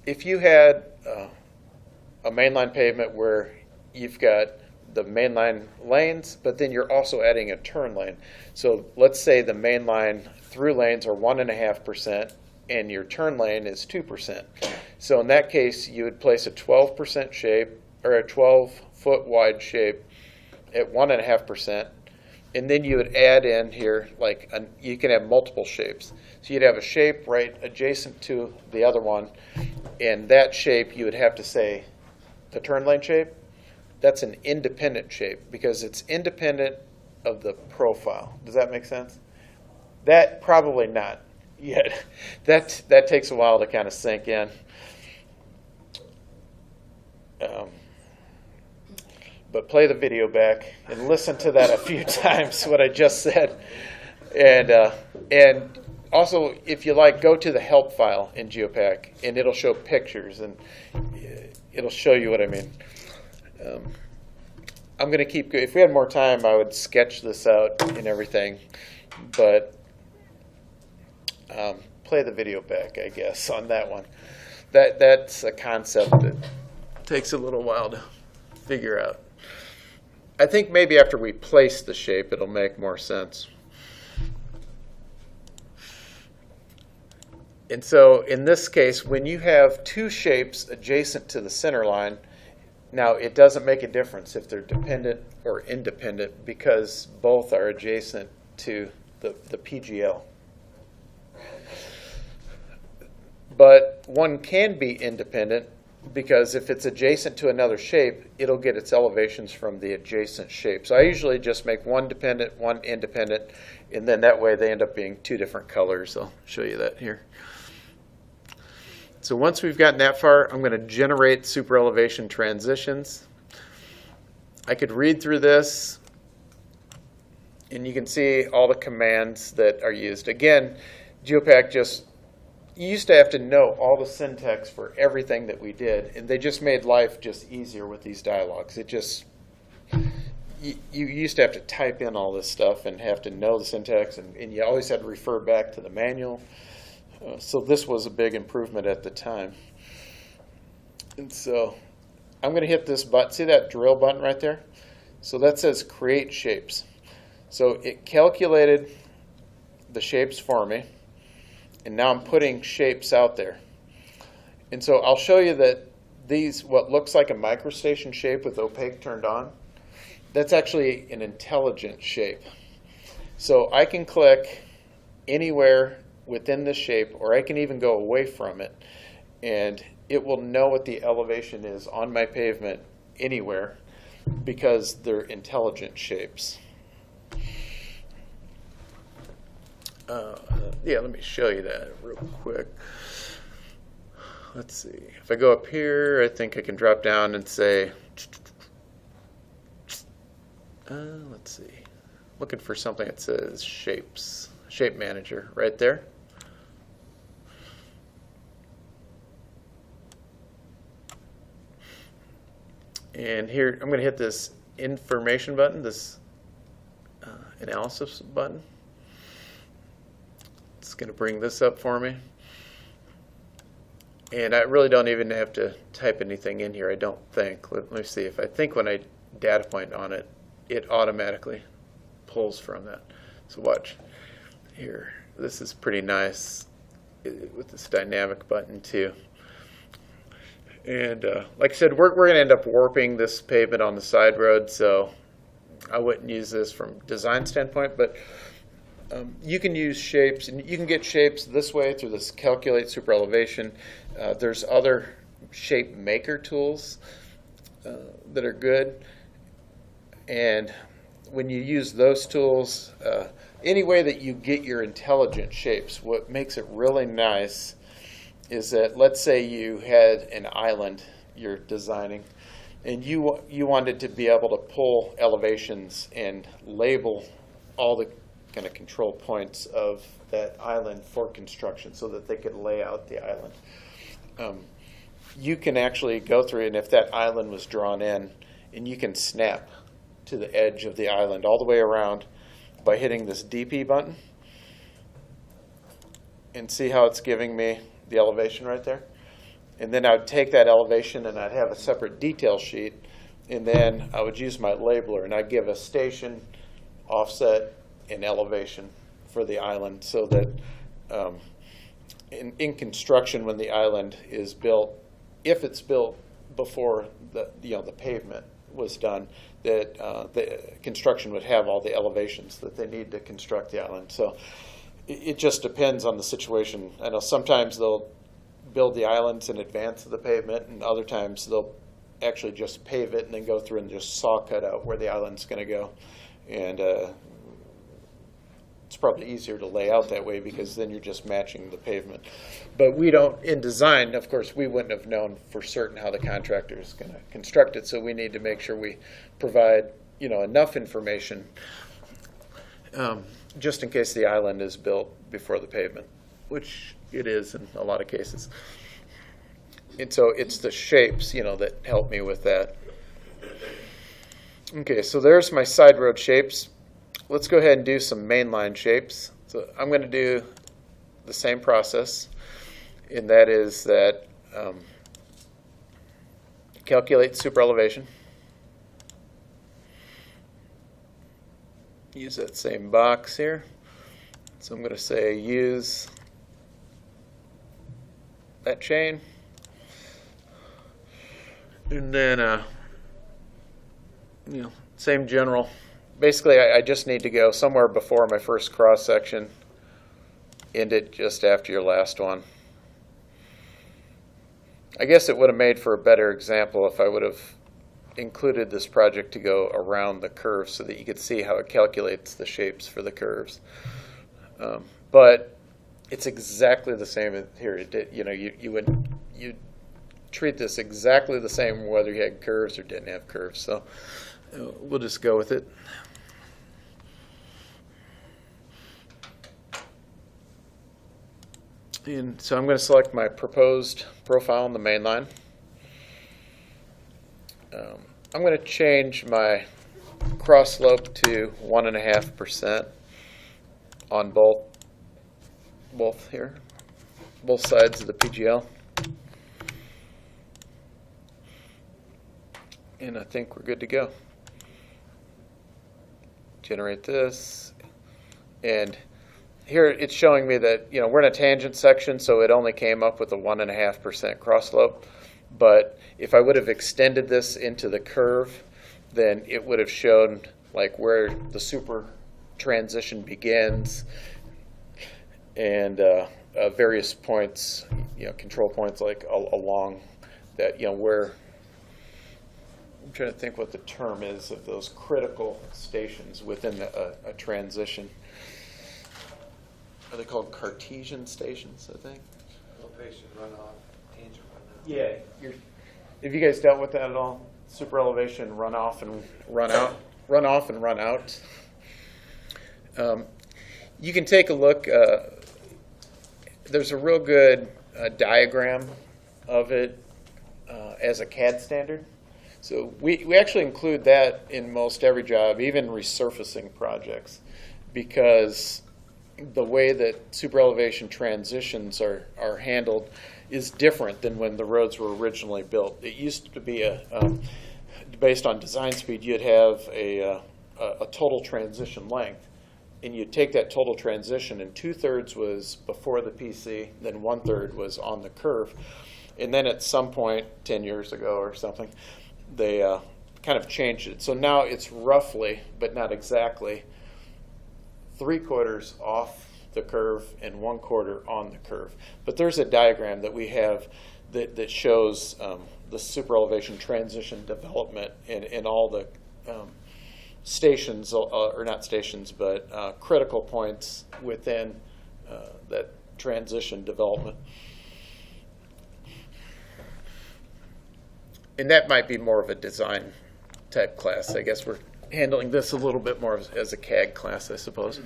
If you had a mainline pavement where you've got the mainline lanes, but then you're also adding a turn lane. So let's say the mainline through lanes are 1.5% and your turn lane is 2%. So in that case, you would place a 12% shape or a 12-foot wide shape at 1.5%. And then you would add in here, you can have multiple shapes. So you'd have a shape right adjacent to the other one, and that shape you would have to say the turn lane shape. That's an independent shape because it's independent of the profile. Does that make sense? That probably not yet. That takes a while to kind of sink in. But play the video back and listen to that a few times, what I just said. And also, if you like, go to the help file in Geopak, and it'll show pictures, and it'll show you what I mean. I'm going to keep going. If we had more time, I would sketch this out and everything. But play the video back, I guess, on that one. That's a concept that takes a little while to figure out. I think maybe after we place the shape, it'll make more sense. And so in this case, when you have two shapes adjacent to the center line, now it doesn't make a difference if they're dependent or independent because both are adjacent to the PGL. But one can be independent because if it's adjacent to another shape, it'll get its elevations from the adjacent shape. So I usually just make one dependent, one independent, and then that way they end up being two different colors. I'll show you that here. So once we've gotten that far, I'm going to generate super elevation transitions. I could read through this, and you can see all the commands that are used. Again, Geopak you used to have to know all the syntax for everything that we did, and they just made life just easier with these dialogues. You used to have to type in all this stuff and have to know the syntax, and you always had to refer back to the manual. So this was a big improvement at the time. And so I'm going to hit this button. See that drill button right there? So that says create shapes. So it calculated the shapes for me. And now I'm putting shapes out there. And so I'll show you that these, what looks like a microstation shape with opaque turned on, that's actually an intelligent shape. So I can click anywhere within this shape, or I can even go away from it, and it will know what the elevation is on my pavement anywhere because they're intelligent shapes. Yeah, let me show you that real quick. Let's see. If I go up here, I think I can drop down and say, let's see. Looking for something that says shapes, shape manager right there. And here, I'm going to hit this information button, this analysis button. It's going to bring this up for me. And I really don't even have to type anything in here, I don't think. Let me see. If I think when I data point on it, it automatically pulls from that. So watch here. This is pretty nice with this dynamic button too. And like I said, we're going to end up warping this pavement on the side road, so I wouldn't use this from design standpoint, but you can use shapes, and you can get shapes this way through this calculate super elevation. There's other shape maker tools that are good, and when you use those tools, any way that you get your intelligent shapes, what makes it really nice is that, let's say you had an island you're designing, and you wanted to be able to pull elevations and label all the kind of control points of that island for construction so that they could lay out the island. You can actually go through, and if that island was drawn in, and you can snap to the edge of the island all the way around by hitting this DP button. And see how it's giving me the elevation right there? And then I would take that elevation and I'd have a separate detail sheet, and then I would use my labeler and I'd give a station, offset, and elevation for the island, so that in construction, when the island is built, if it's built before the pavement was done, that the construction would have all the elevations that they need to construct the island. So it just depends on the situation. I know sometimes they'll build the islands in advance of the pavement, and other times they'll actually just pave it and then go through and just saw cut out where the island's going to go. And it's probably easier to lay out that way, because then you're just matching the pavement. But we don't, in design, of course, we wouldn't have known for certain how the contractor is going to construct it, so we need to make sure we provide enough information just in case the island is built before the pavement, which it is in a lot of cases. And so it's the shapes, that help me with that. Okay, so there's my side road shapes. Let's go ahead and do some mainline shapes. So I'm going to do the same process, and that is that calculate super elevation. Use that same box here. So I'm going to say use that chain. And then, same general. Basically, I just need to go somewhere before my first cross section, end it just after your last one. I guess it would have made for a better example if I would have included this project to go around the curve so that you could see how it calculates the shapes for the curves. But it's exactly the same here. You'd treat this exactly the same whether you had curves or didn't have curves. So we'll just go with it. And so I'm going to select my proposed profile on the main line. I'm going to change my cross slope to 1.5% on both here, both sides of the PGL. And I think we're good to go. Generate this, and here it's showing me that we're in a tangent section, so it only came up with a 1.5% cross slope. But if I would have extended this into the curve, then it would have shown like where the super transition begins, and various points, control points like along that, where. I'm trying to think what the term is of those critical stations within a transition. Are they called Cartesian stations, I think? Elevation, runoff, tangent runoff. Yeah. Have you guys dealt with that at all? Super elevation, runoff and run out? Runoff and run out. You can take a look. There's a real good diagram of it as a CAD standard. So we actually include that in most every job, even resurfacing projects, because the way that super elevation transitions are handled is different than when the roads were originally built. It used to be based on design speed, you'd have a total transition length, and you'd take that total transition, and 2/3 was before the PC, then 1/3 was on the curve. And then at some point, 10 years ago or something, they kind of changed it. So now it's roughly, but not exactly, 3/4 off the curve and 1/4 on the curve. But there's a diagram that we have that shows the super elevation transition development in all the stations, or not stations, but critical points within that transition development. And that might be more of a design type class. I guess we're handling this a little bit more as a CAD class, I suppose.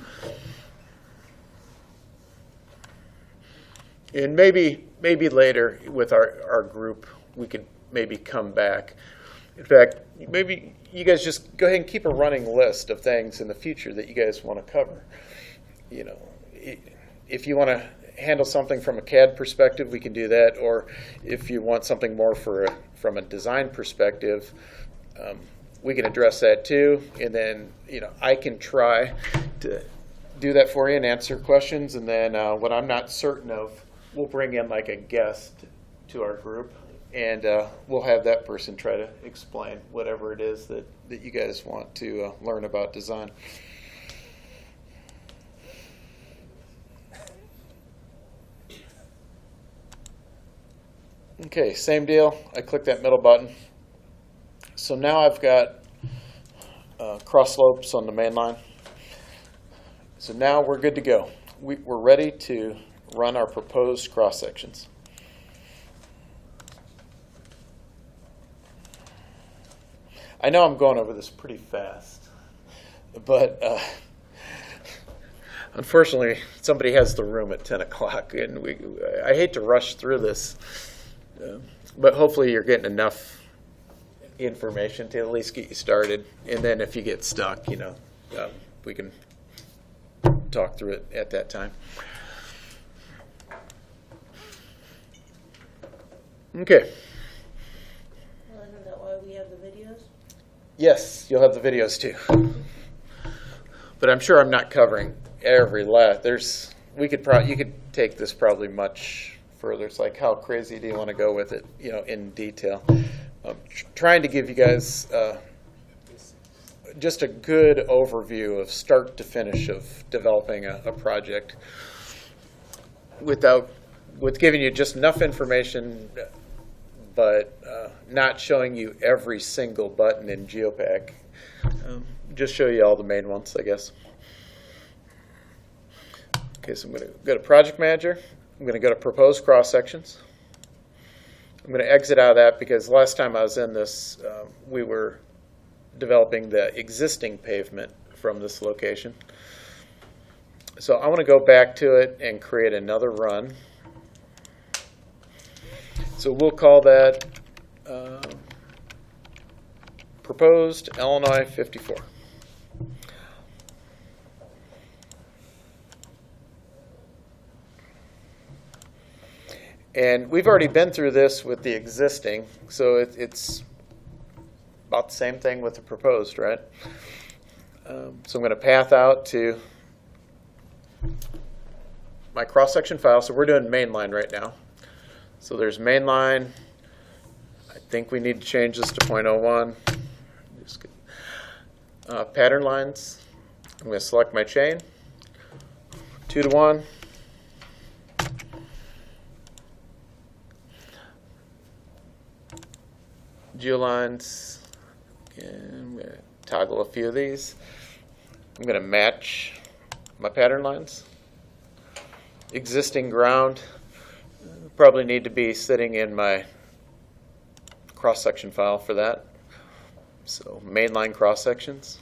And maybe later with our group, we could maybe come back. In fact, maybe you guys just go ahead and keep a running list of things in the future that you guys want to cover. You know, if you want to handle something from a CAD perspective, we can do that. Or if you want something more from a design perspective, we can address that too. And then, you know, I can try to do that for you and answer questions. And then when I'm not certain of, we'll bring in like a guest to our group, and we'll have that person try to explain whatever it is that you guys want to learn about design. Okay, same deal. I click that middle button. So now I've got cross slopes on the main line. So now we're good to go. We're ready to run our proposed cross sections. I know I'm going over this pretty fast, but unfortunately somebody has the room at 10 o'clock, and I hate to rush through this. But hopefully you're getting enough information to at least get you started. And then if you get stuck, you know, we can talk through it at that time. Okay. Well, isn't that why we have the videos? Yes, you'll have the videos too. But I'm sure I'm not covering every last. You could take this probably much further. It's like, how crazy do you want to go with it, you know, in detail. Trying to give you guys just a good overview of start to finish of developing a project with giving you just enough information, but not showing you every single button in Geopak. Just show you all the main ones, I guess. Okay, so I'm going to go to Project Manager. I'm going to go to Proposed Cross Sections. I'm going to exit out of that because last time I was in this, we were developing the existing pavement from this location. So I want to go back to it and create another run. So we'll call that Proposed Illinois 54. And we've already been through this with the existing, so it's about the same thing with the proposed, right? So I'm going to path out to my cross-section file. So we're doing mainline right now. So there's mainline. I think we need to change this to 0.01. Pattern lines. I'm going to select my chain. 2 to 1. Geolines, and I'm going to toggle a few of these. I'm going to match my pattern lines. Existing ground probably need to be sitting in my cross-section file for that. So mainline cross-sections.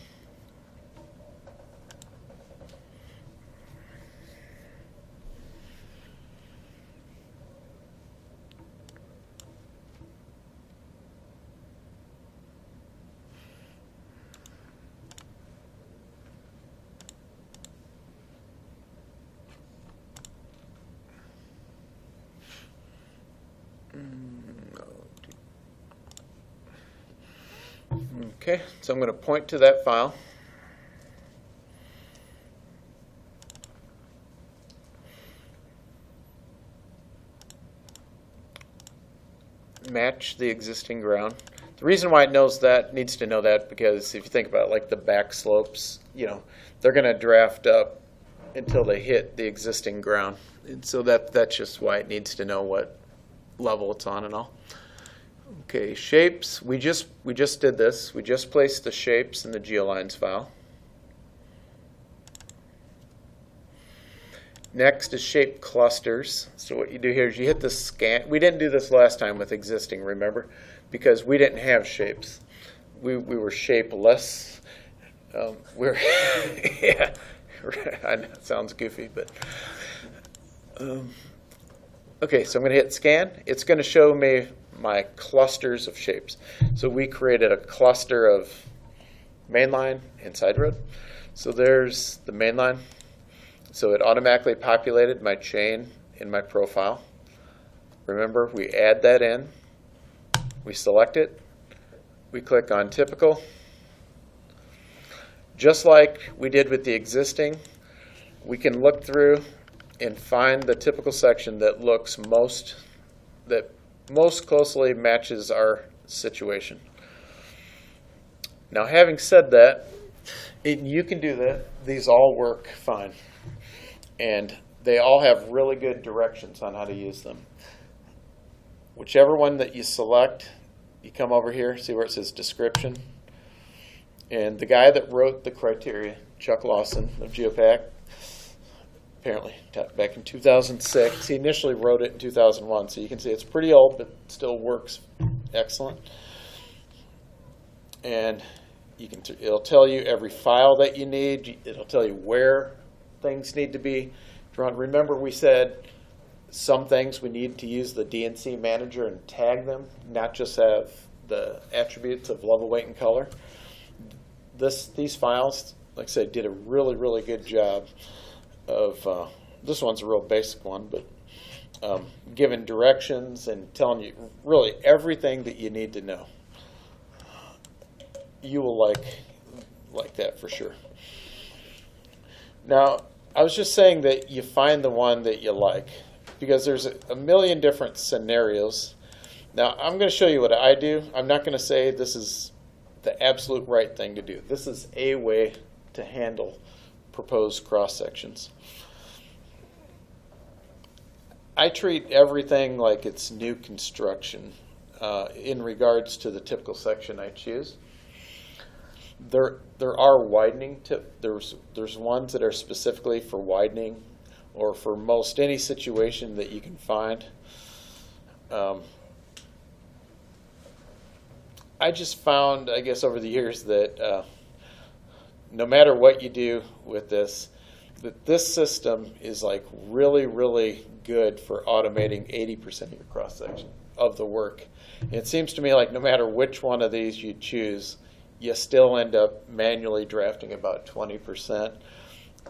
Okay, so I'm going to point to that file. Match the existing ground. The reason why it needs to know that, because if you think about it, like the back slopes, you know, they're going to draft up until they hit the existing ground. And so that's just why it needs to know what level it's on and all. Okay, shapes. We just did this. We just placed the shapes in the geolines file. Next is shape clusters. So what you do here is you hit the scan. We didn't do this last time with existing, remember? Because we didn't have shapes. We were shapeless. Yeah, I know it sounds goofy, but okay, so I'm going to hit scan. It's going to show me my clusters of shapes. So we created a cluster of mainline and side road. So there's the mainline. So it automatically populated my chain in my profile. Remember, we add that in, we select it, we click on typical. Just like we did with the existing, we can look through and find the typical section that looks most closely matches our situation. Now, having said that, you can do that. These all work fine. And they all have really good directions on how to use them. Whichever one that you select, you come over here, see where it says description. And the guy that wrote the criteria, Chuck Lawson of Geopak, apparently back in 2006, he initially wrote it in 2001. So you can see it's pretty old, but still works excellent. And it'll tell you every file that you need. It'll tell you where things need to be drawn. Remember, we said some things we need to use the DNC manager and tag them, not just have the attributes of level, weight, and color. These files, like I said, did a really, really good job of, this one's a real basic one, but giving directions and telling you really everything that you need to know. You will like that for sure. Now, I was just saying that you find the one that you like, because there's a million different scenarios. Now, I'm going to show you what I do. I'm not going to say this is the absolute right thing to do. This is a way to handle proposed cross sections. I treat everything like it's new construction in regards to the typical section I choose. There are widening there's ones that are specifically for widening or for most any situation that you can find. I just found, I guess, over the years that no matter what you do with this, that this system is like really, really good for automating 80% of your cross section of the work. And it seems to me like no matter which one of these you choose, you still end up manually drafting about 20%.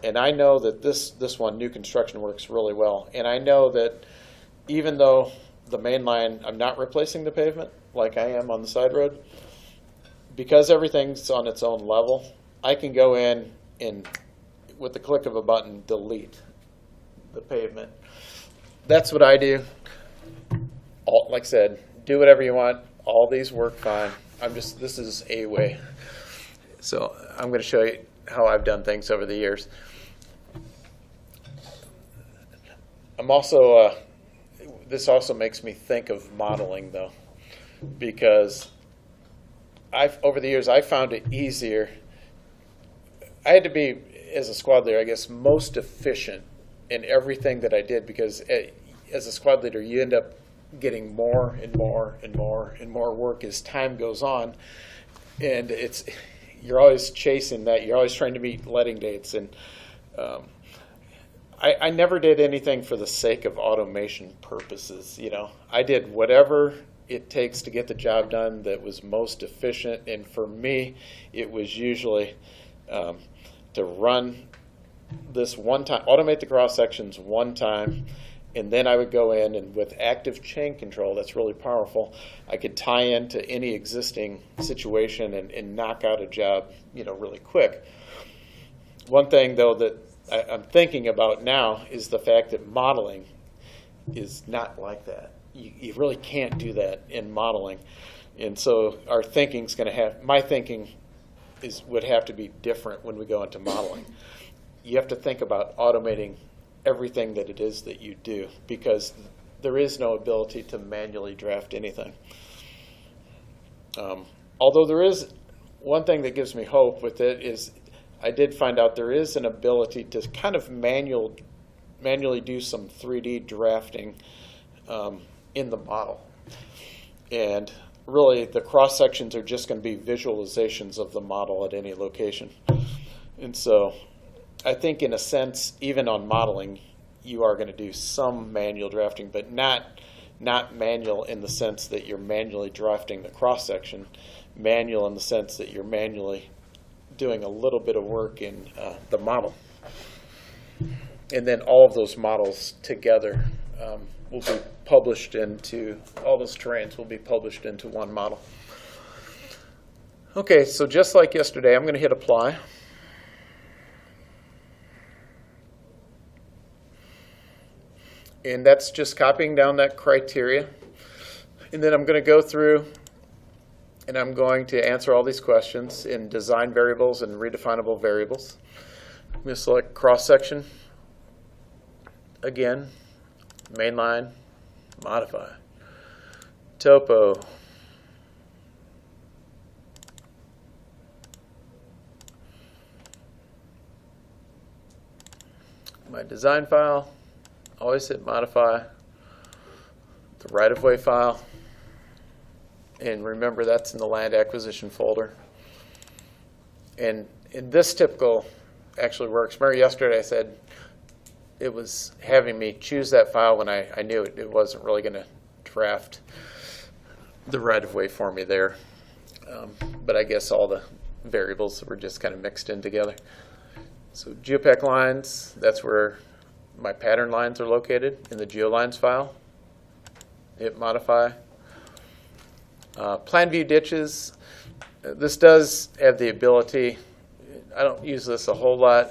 And I know that this one, new construction, works really well. And I know that even though the main line, I'm not replacing the pavement like I am on the side road, because everything's on its own level, I can go in and, with the click of a button, delete the pavement. That's what I do. Like I said, do whatever you want. All these work fine. This is a way. So I'm going to show you how I've done things over the years. I'm also, this also makes me think of modeling though, because over the years I found it easier. I had to be, as a squad leader, I guess, most efficient in everything that I did, because as a squad leader, you end up getting more and more and more and more work as time goes on, and you're always chasing that. You're always trying to meet letting dates, and I never did anything for the sake of automation purposes. I did whatever it takes to get the job done that was most efficient, and for me, it was usually to run this one time, automate the cross sections one time. And then I would go in, and with active chain control, that's really powerful, I could tie into any existing situation and knock out a job, really quick. One thing, though, that I'm thinking about now is the fact that modeling is not like that. You really can't do that in modeling. And so our thinking's going to have, my thinking would have to be different when we go into modeling. You have to think about automating everything that it is that you do, because there is no ability to manually draft anything. Although there is one thing that gives me hope with it is I did find out there is an ability to kind of manually do some 3D drafting in the model. And really the cross sections are just going to be visualizations of the model at any location. And so I think in a sense, even on modeling, you are going to do some manual drafting, but not not manual in the sense that you're manually drafting the cross-section, manual in the sense that you're manually doing a little bit of work in the model. And then all of those models together will be published into, all those terrains will be published into one model. Okay, so just like yesterday, I'm going to hit apply. And that's just copying down that criteria. And then I'm going to go through and I'm going to answer all these questions in design variables and redefinable variables. I'm going to select cross-section. Again, mainline, modify. Topo. My design file. Always hit modify. The right-of-way file. And remember, that's in the land acquisition folder. And in this typical actually works. Remember yesterday I said it was having me choose that file when I knew it wasn't really going to draft the right-of-way for me there. But I guess all the variables were just kind of mixed in together. So Geopak lines, that's where my pattern lines are located in the geolines file. Hit modify. Plan view ditches, this does have the ability, I don't use this a whole lot,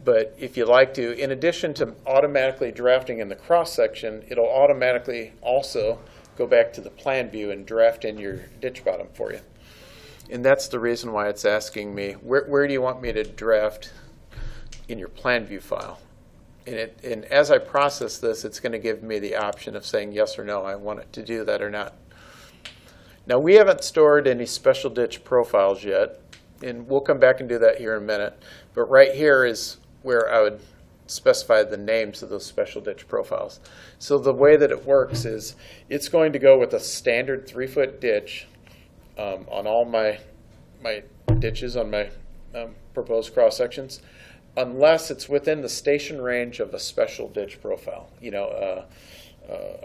but if you like to, in addition to automatically drafting in the cross section, it'll automatically also go back to the plan view and draft in your ditch bottom for you. And that's the reason why it's asking me, where do you want me to draft in your plan view file? And as I process this, it's going to give me the option of saying yes or no, I want it to do that or not. Now, we haven't stored any special ditch profiles yet, and we'll come back and do that here in a minute. But right here is where I would specify the names of those special ditch profiles. So the way that it works is it's going to go with a standard 3-foot ditch on all my ditches on my proposed cross sections, unless it's within the station range of a special ditch profile. You know,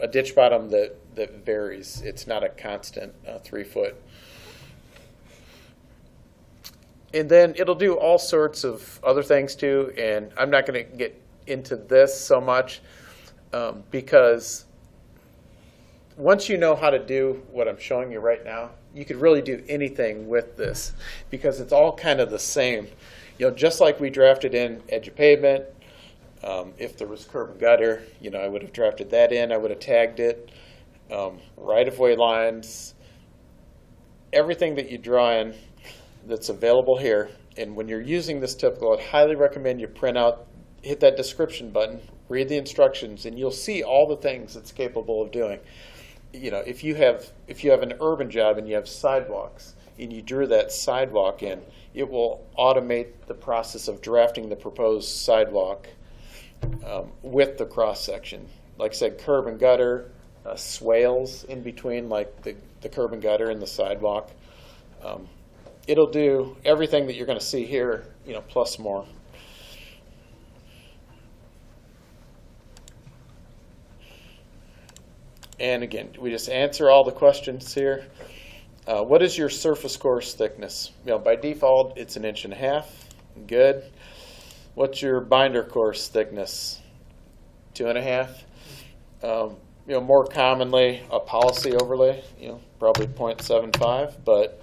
a ditch bottom that varies. It's not a constant 3-foot. And then it'll do all sorts of other things too, and I'm not going to get into this so much because once you know how to do what I'm showing you right now, you could really do anything with this because it's all kind of the same. You know, just like we drafted in edge of pavement, if there was curb and gutter, you know, I would have drafted that in. I would have tagged it. Right-of-way lines, everything that you draw in that's available here. And when you're using this typical, I'd highly recommend you print out, hit that description button, read the instructions, and you'll see all the things it's capable of doing. You know, if you have an urban job and you have sidewalks and you drew that sidewalk in, it will automate the process of drafting the proposed sidewalk with the cross section. Like I said, curb and gutter, swales in between, like the curb and gutter and the sidewalk. It'll do everything that you're going to see here, you know, plus more. And again, we just answer all the questions here. What is your surface course thickness? You know, by default, it's 1.5 inches. Good. What's your binder course thickness? 2.5. You know, more commonly a policy overlay. You know, probably 0.75. But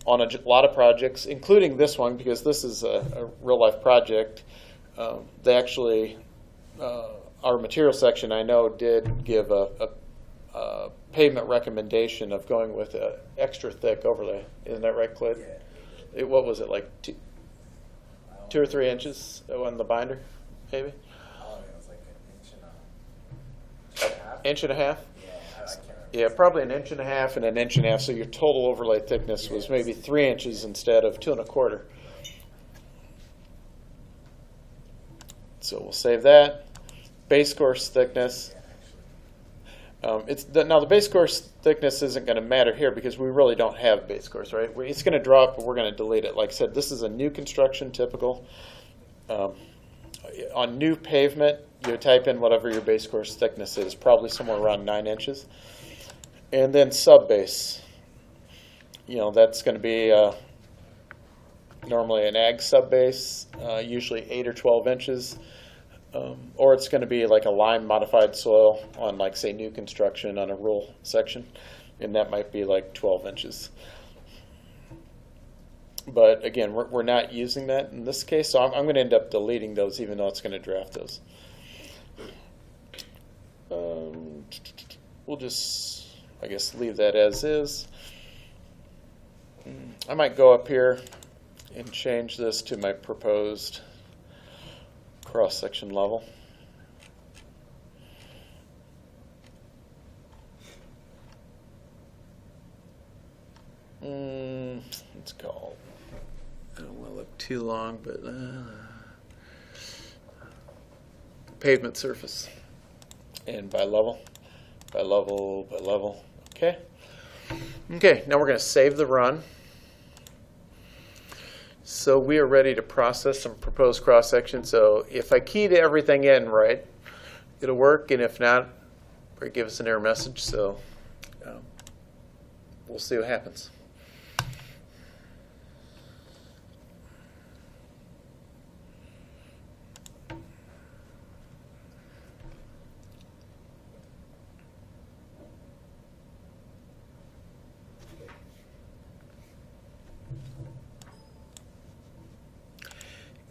on a lot of projects, including this one, because this is a real life project, they actually. Our material section, I know, did give a pavement recommendation of going with an extra thick overlay. Isn't that right, Clint? Yeah. What was it, like 2 or 3 inches on the binder, maybe? Oh, it was like 1.5 inches. 1.5 inches? Yeah, I can't remember. Yeah, probably 1.5 inches and 1.5 inches. So your total overlay thickness was maybe 3 inches instead of 2.25. So we'll save that. Base course thickness. Now the base course thickness isn't going to matter here because we really don't have base course, right? It's going to drop, but we're going to delete it. Like I said, this is a new construction typical. On new pavement, you type in whatever your base course thickness is, probably somewhere around 9 inches. And then sub-base, that's going to be normally an ag sub-base, usually 8 or 12 inches. Or it's going to be like a lime modified soil on, like, say, new construction on a rural section, and that might be like 12 inches. But again, we're not using that in this case, so I'm going to end up deleting those, even though it's going to draft those. We'll just, I guess, leave that as is. I might go up here and change this to my proposed cross-section level. Let's call, I don't want to look too long, but pavement surface. And by level, by level, by level. Okay. Okay, now we're going to save the run. So we are ready to process some proposed cross-section. So if I keyed everything in right, it'll work, and if not, it'll give us an error message. So we'll see what happens.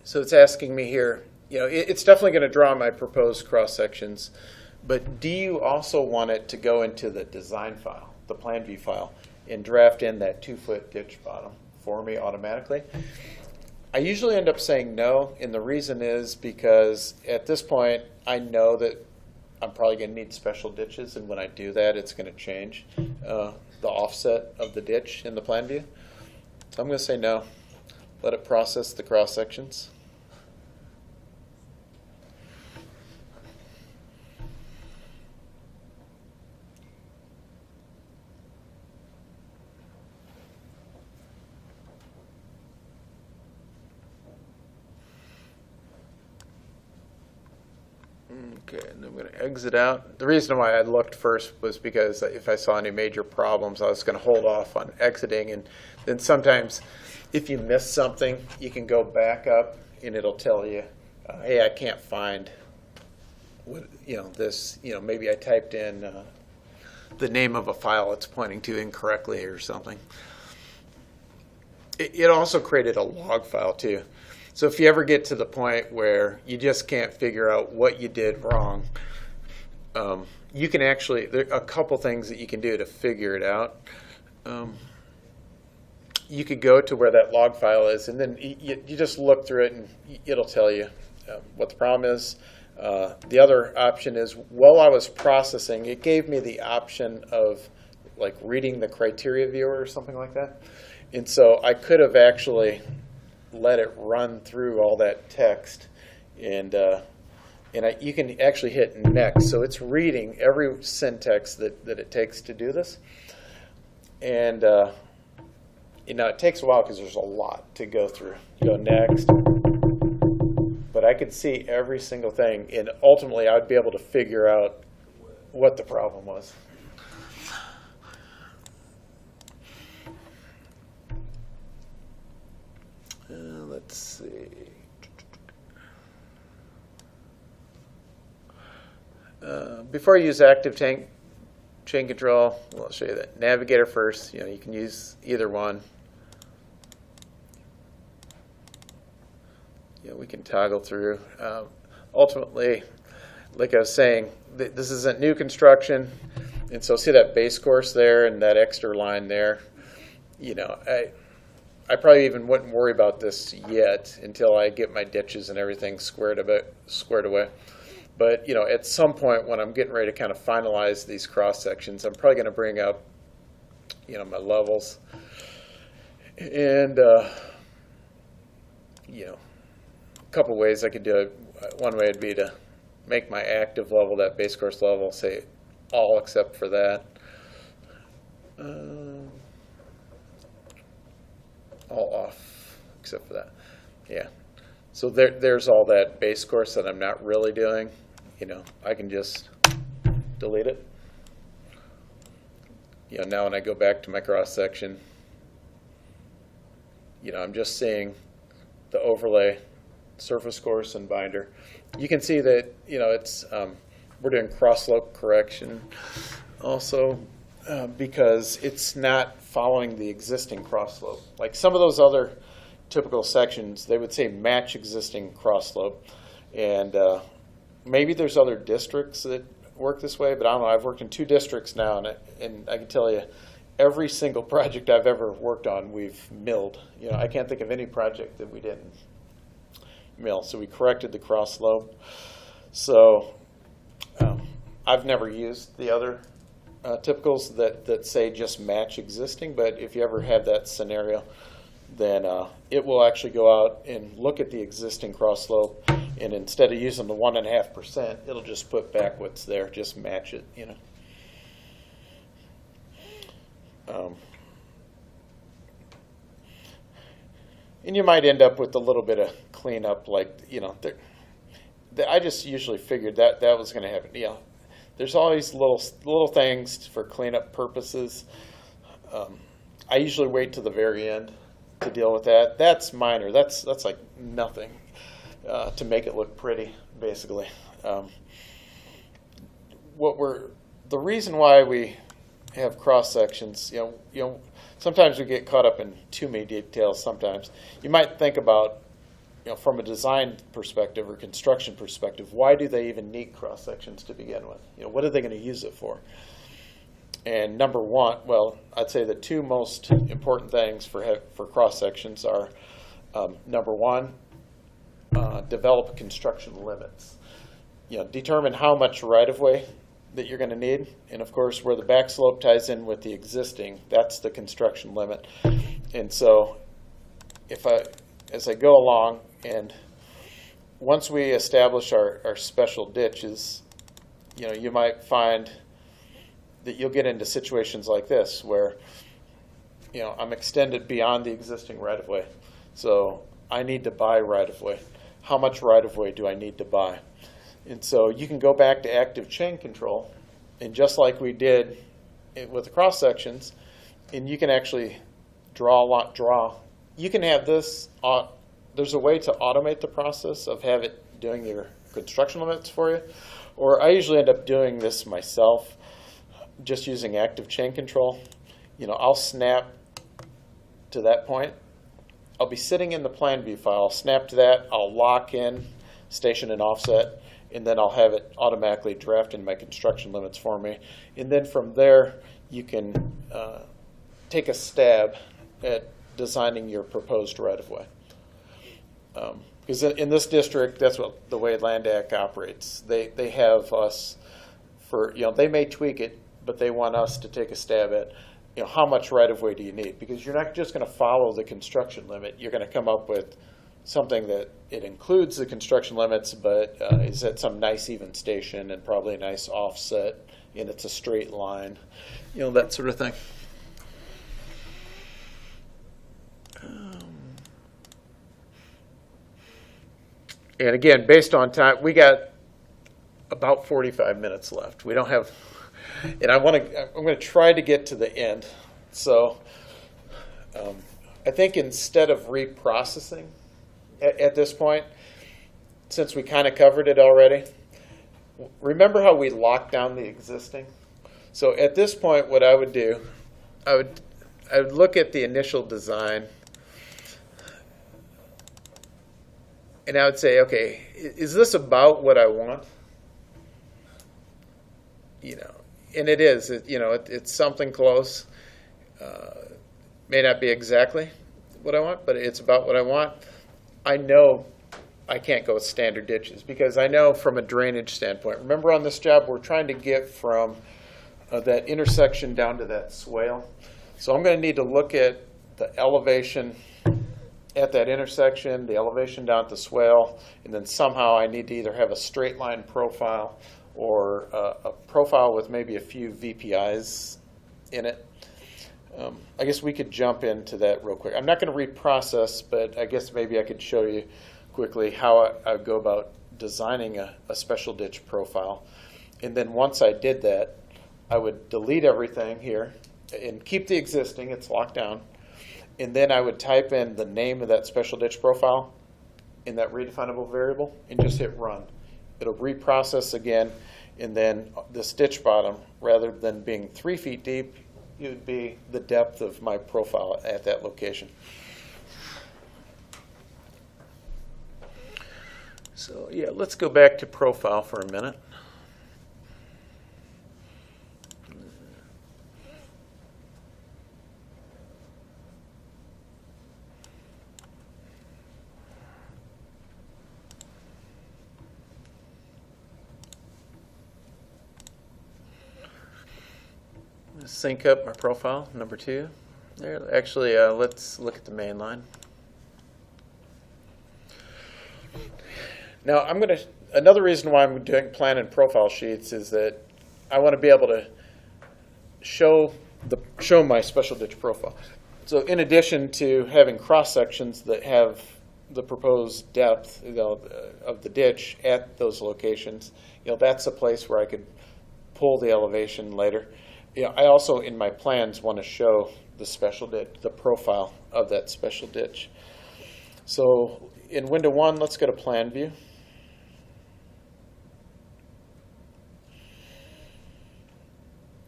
So it's asking me here, it's definitely going to draw my proposed cross sections, but do you also want it to go into the design file, the plan view file, and draft in that 2-foot ditch bottom for me automatically? I usually end up saying no, and the reason is because at this point I know that I'm probably going to need special ditches, and when I do that, it's going to change the offset of the ditch in the plan view. So I'm going to say no. Let it process the cross sections. Okay, and I'm going to exit out. The reason why I looked first was because if I saw any major problems, I was going to hold off on exiting. And then sometimes if you miss something, you can go back up and it'll tell you, hey, I can't find what, this, maybe I typed in the name of a file it's pointing to incorrectly or something. It also created a log file too. So if you ever get to the point where you just can't figure out what you did wrong, you can actually, there are a couple things that you can do to figure it out. You could go to where that log file is, and then you just look through it, and it'll tell you what the problem is. The other option is, while I was processing, it gave me the option of like reading the criteria viewer or something like that. And so I could have actually let it run through all that text, and you can actually hit next. So it's reading every syntax that it takes to do this. And it takes a while because there's a lot to go through. Go next. But I could see every single thing, and ultimately I would be able to figure out what the problem was. Let's see. Before I use active chain control, I'll show you that. Navigator first. You can use either one. We can toggle through. Ultimately, like I was saying, this isn't new construction, and so see that base course there and that extra line there. I probably even wouldn't worry about this yet until I get my ditches and everything squared away. But at some point when I'm getting ready to kind of finalize these cross sections, I'm probably going to bring up my levels, and a couple ways I could do it. One way would be to make my active level, that base course level, say all except for that. All off except for that. Yeah. So there's all that base course that I'm not really doing. I can just delete it. Now when I go back to my cross section, I'm just seeing the overlay, surface course, and binder. You can see that, it's we're doing cross slope correction also because it's not following the existing cross slope. Like some of those other typical sections, they would say match existing cross slope, and maybe there's other districts that work this way, but I don't know. I've worked in 2 districts now, and I can tell you, every single project I've ever worked on, we've milled. I can't think of any project that we didn't mill. So we corrected the cross slope. So I've never used the other typicals that say just match existing, but if you ever have that scenario, then it will actually go out and look at the existing cross slope, and instead of using the 1.5%, it'll just put back what's there, just match it, and you might end up with a little bit of cleanup, like, I just usually figured that was going to happen. There's always little things for cleanup purposes. I usually wait to the very end to deal with that. That's minor. That's like nothing to make it look pretty, basically. The reason why we have cross sections, sometimes we get caught up in too many details. Sometimes you might think about, from a design perspective or construction perspective, why do they even need cross sections to begin with? What are they going to use it for? And number one, well, I'd say the 2 most important things for cross sections are number one, develop construction limits. Determine how much right-of-way that you're going to need, and of course where the back slope ties in with the existing, that's the construction limit. And so as I go along, and once we establish our special ditches, you might find that you'll get into situations like this where I'm extended beyond the existing right-of-way, so I need to buy right-of-way. How much right-of-way do I need to buy? And so you can go back to active chain control, and just like we did with the cross sections, and you can actually draw. You can have this. There's a way to automate the process of have it doing your construction limits for you, or I usually end up doing this myself, just using active chain control. I'll snap to that point. I'll be sitting in the plan view file. I'll snap to that. I'll lock in station and offset, and then I'll have it automatically draft in my construction limits for me. And then from there, you can take a stab at designing your proposed right-of-way. Because in this district, that's the way Land Act operates. They have us for, they may tweak it, but they want us to take a stab at, how much right-of-way do you need? Because you're not just going to follow the construction limit. You're going to come up with something that it includes the construction limits, but is at some nice even station and probably a nice offset, and it's a straight line, that sort of thing. And again, based on time, we got about 45 minutes left. We don't have, and I'm going to try to get to the end. So I think instead of reprocessing at this point, since we kind of covered it already, remember how we locked down the existing? So at this point, what I would do, I would look at the initial design, and I would say, okay, is this about what I want? And it is. It's something close. May not be exactly what I want, but it's about what I want. I know I can't go with standard ditches because I know from a drainage standpoint. Remember on this job, we're trying to get from that intersection down to that swale. So I'm going to need to look at the elevation at that intersection, the elevation down at the swale, and then somehow I need to either have a straight line profile or a profile with maybe a few VPIs in it. I guess we could jump into that real quick. I'm not going to reprocess, but I guess maybe I could show you quickly how I would go about designing a special ditch profile. And then once I did that, I would delete everything here and keep the existing, it's locked down. And then I would type in the name of that special ditch profile in that redefinable variable and just hit run. It'll reprocess again, and then this ditch bottom, rather than being 3 feet deep, it would be the depth of my profile at that location. So yeah, let's go back to profile for a minute. Sync up my profile, number 2. There, actually, let's look at the main line. Now, another reason why I'm doing plan and profile sheets is that I want to be able to show my special ditch profile. So in addition to having cross sections that have the proposed depth, of the ditch at those locations, that's a place where I could pull the elevation later. I also, in my plans, want to show the special ditch, the profile of that special ditch. So in window 1, let's go to plan view.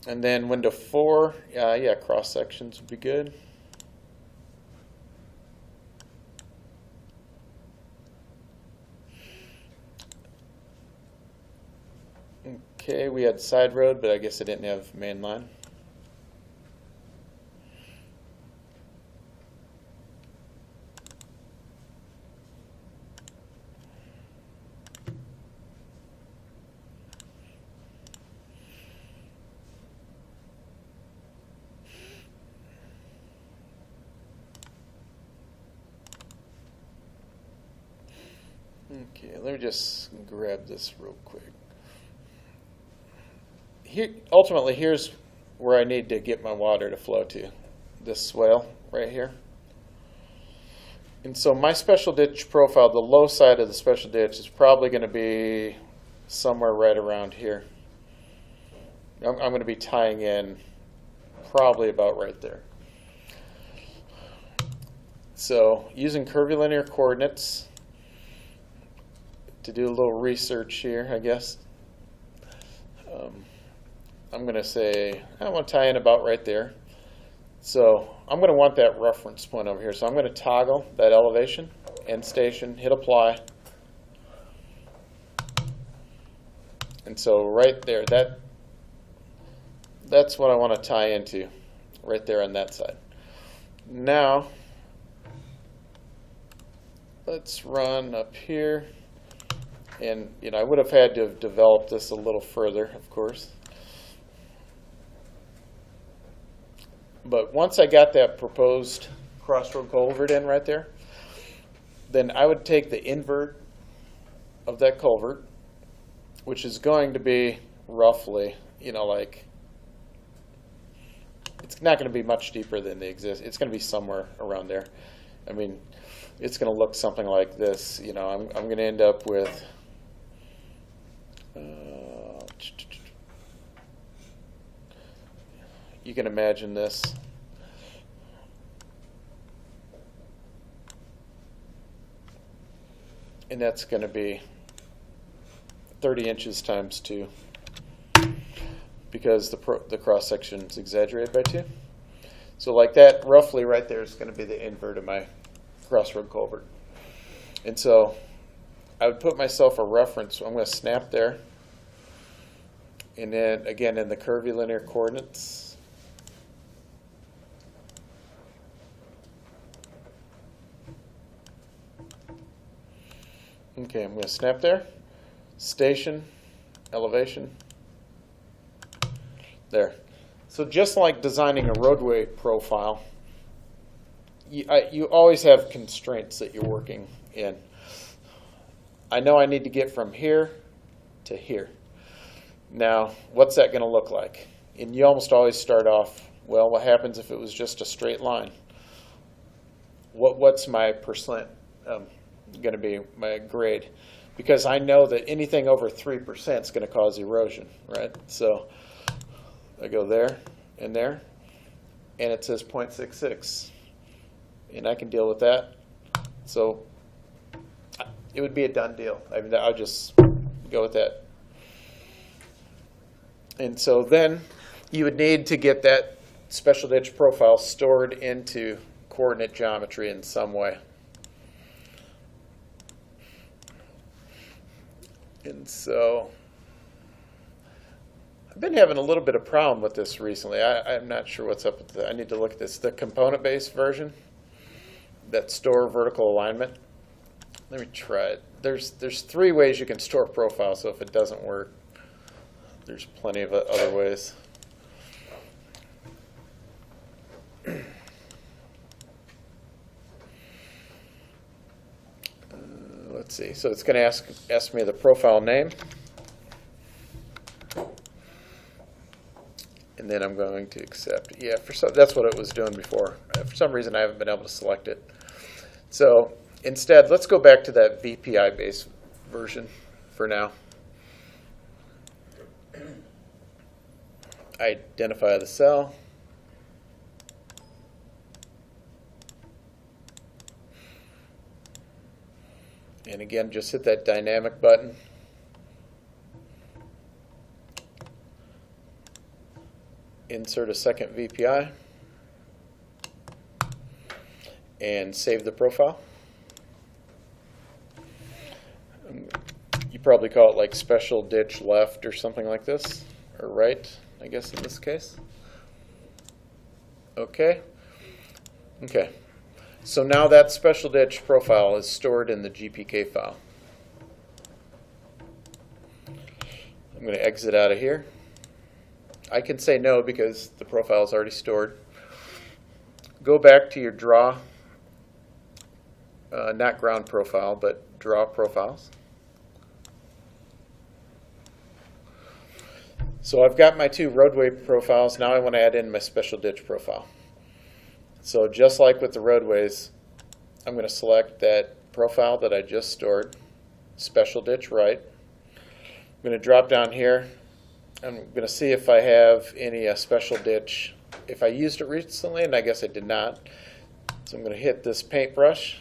And then window 4, yeah, cross sections would be good. Okay, we had side road, but I guess I didn't have main line. Okay, let me just grab this real quick. Here, ultimately, here's where I need to get my water to flow to, this swale right here. And so my special ditch profile, the low side of the special ditch, is probably going to be somewhere right around here. I'm going to be tying in probably about right there. So using curvilinear coordinates to do a little research here, I guess. I'm going to say, I want to tie in about right there. So I'm going to want that reference point over here. So I'm going to toggle that elevation, end station, hit apply. And so right there, that's what I want to tie into, right there on that side. Now, let's run up here. And I would have had to have developed this a little further, of course. But once I got that proposed crossroad culvert in right there, then I would take the invert of that culvert, which is going to be roughly, like, it's not going to be much deeper than the exist. It's going to be somewhere around there. I mean, it's going to look something like this. I'm going to end up with you can imagine this. And that's going to be 30 inches times 2 because the cross section is exaggerated by 2. So like that, roughly right there is going to be the invert of my crossroad culvert. And so I would put myself a reference. So I'm going to snap there. And then again in the curvilinear coordinates. Okay, I'm going to snap there. Station, elevation. There. So just like designing a roadway profile, you always have constraints that you're working in. I know I need to get from here to here. Now, what's that going to look like? And you almost always start off, well, what happens if it was just a straight line? What's my percent going to be, my grade? because I know that anything over 3% is going to cause erosion, right? So I go there, and it says 0.66, and I can deal with that. So it would be a done deal. I mean, I'll just go with that. And so then you would need to get that special ditch profile stored into coordinate geometry in some way. And so I've been having a little bit of problem with this recently. I'm not sure what's up with that. I need to look at this. The component-based version that store vertical alignment. Let me try it. There's 3 ways you can store profiles, so if it doesn't work, there's plenty of other ways. Let's see. So it's going to ask me the profile name. And then I'm going to accept. Yeah, that's what it was doing before. For some reason, I haven't been able to select it. So instead, let's go back to that VPI-based version for now. Identify the cell. And again, just hit that dynamic button. Insert a second VPI. And save the profile. You probably call it like special ditch left or something like this, or right, I guess in this case. Okay. Okay. So now that special ditch profile is stored in the GPK file. I'm going to exit out of here. I can say no because the profile is already stored. Go back to your draw, not ground profile, but draw profiles. So I've got my 2 roadway profiles. Now I want to add in my special ditch profile. So just like with the roadways, I'm going to select that profile that I just stored, special ditch right. I'm going to drop down here. I'm going to see if I have any special ditch, if I used it recently, and I guess I did not. So I'm going to hit this paintbrush.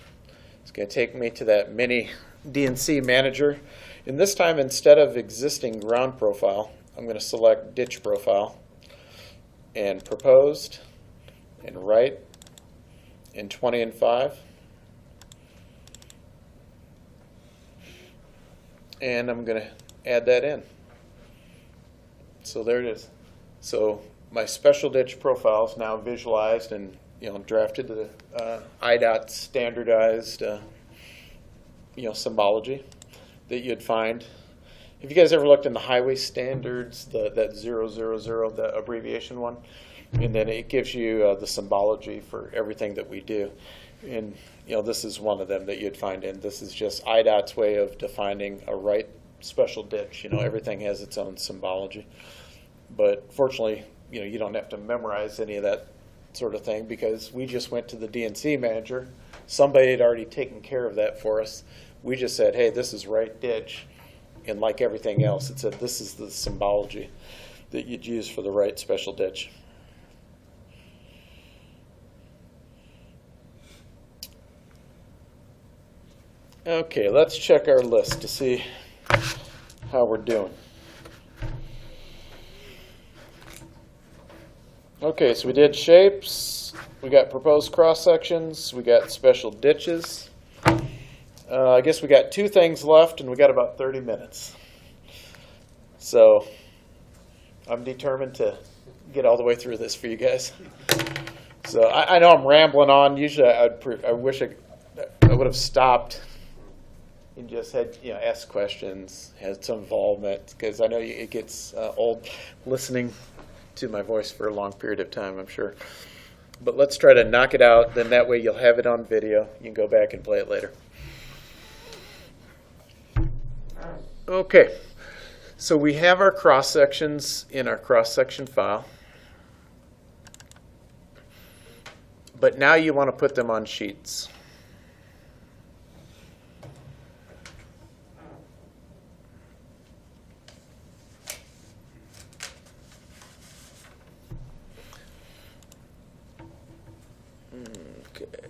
It's going to take me to that mini DNC manager. And this time, instead of existing ground profile, I'm going to select ditch profile and proposed and right and 20 and 5. And I'm going to add that in. So there it is. So my special ditch profile is now visualized and drafted to the IDOT standardized symbology that you'd find. Have you guys ever looked in the highway standards, that 000, the abbreviation one? And then it gives you the symbology for everything that we do. And this is one of them that you'd find in. This is just IDOT's way of defining a right special ditch. Everything has its own symbology. But fortunately, you don't have to memorize any of that sort of thing because we just went to the DNC manager. Somebody had already taken care of that for us. We just said, hey, this is right ditch. And like everything else, it said this is the symbology that you'd use for the right special ditch. Okay, let's check our list to see how we're doing. Okay, so we did shapes, we got proposed cross sections, we got special ditches. I guess we got 2 things left and we got about 30 minutes. So I'm determined to get all the way through this for you guys. So I know I'm rambling on. Usually I wish I would have stopped and just had asked questions, had some involvement, because I know it gets old listening to my voice for a long period of time, I'm sure. But let's try to knock it out. Then that way you'll have it on video. You can go back and play it later. Okay, so we have our cross sections in our cross section file. But now you want to put them on sheets. Okay.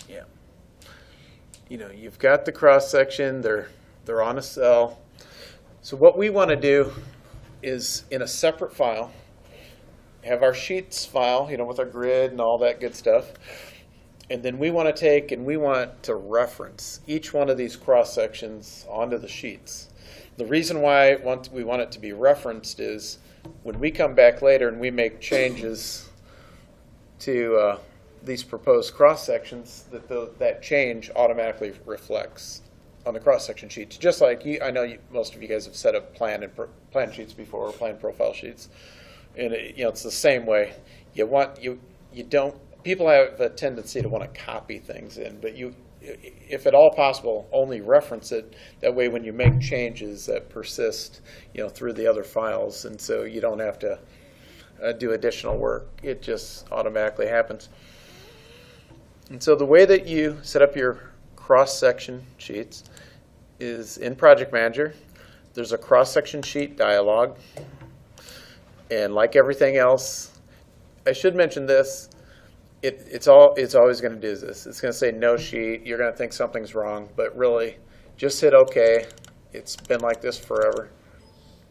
Yeah. You know, you've got the cross section. They're on a cell. So what we want to do is in a separate file, have our sheets file, you know, with our grid and all that good stuff. And then we want to take and we want to reference each one of these cross sections onto the sheets. The reason why we want it to be referenced is when we come back later and we make changes to these proposed cross sections, that change automatically reflects on the cross section sheets. Just like I know most of you guys have set up plan sheets before, or plan profile sheets, and it's the same way. People have a tendency to want to copy things in, but if at all possible, only reference it. That way, when you make changes that persist, through the other files, and so you don't have to do additional work. It just automatically happens. And so the way that you set up your cross-section sheets is in Project Manager. There's a cross-section sheet dialog, and like everything else, I should mention this. It's always going to do this. It's going to say no sheet. You're going to think something's wrong, but really, just hit OK. It's been like this forever,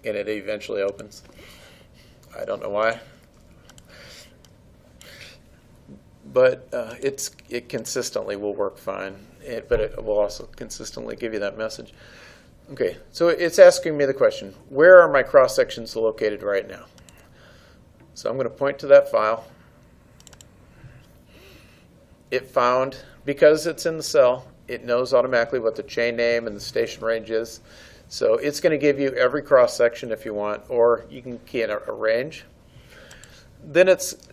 and it eventually opens. I don't know why, but it consistently will work fine. But it will also consistently give you that message. Okay, so it's asking me the question: where are my cross sections located right now? So I'm going to point to that file. It found, because it's in the cell, it knows automatically what the chain name and the station range is. So it's going to give you every cross section if you want, or you can key in a range. Then it's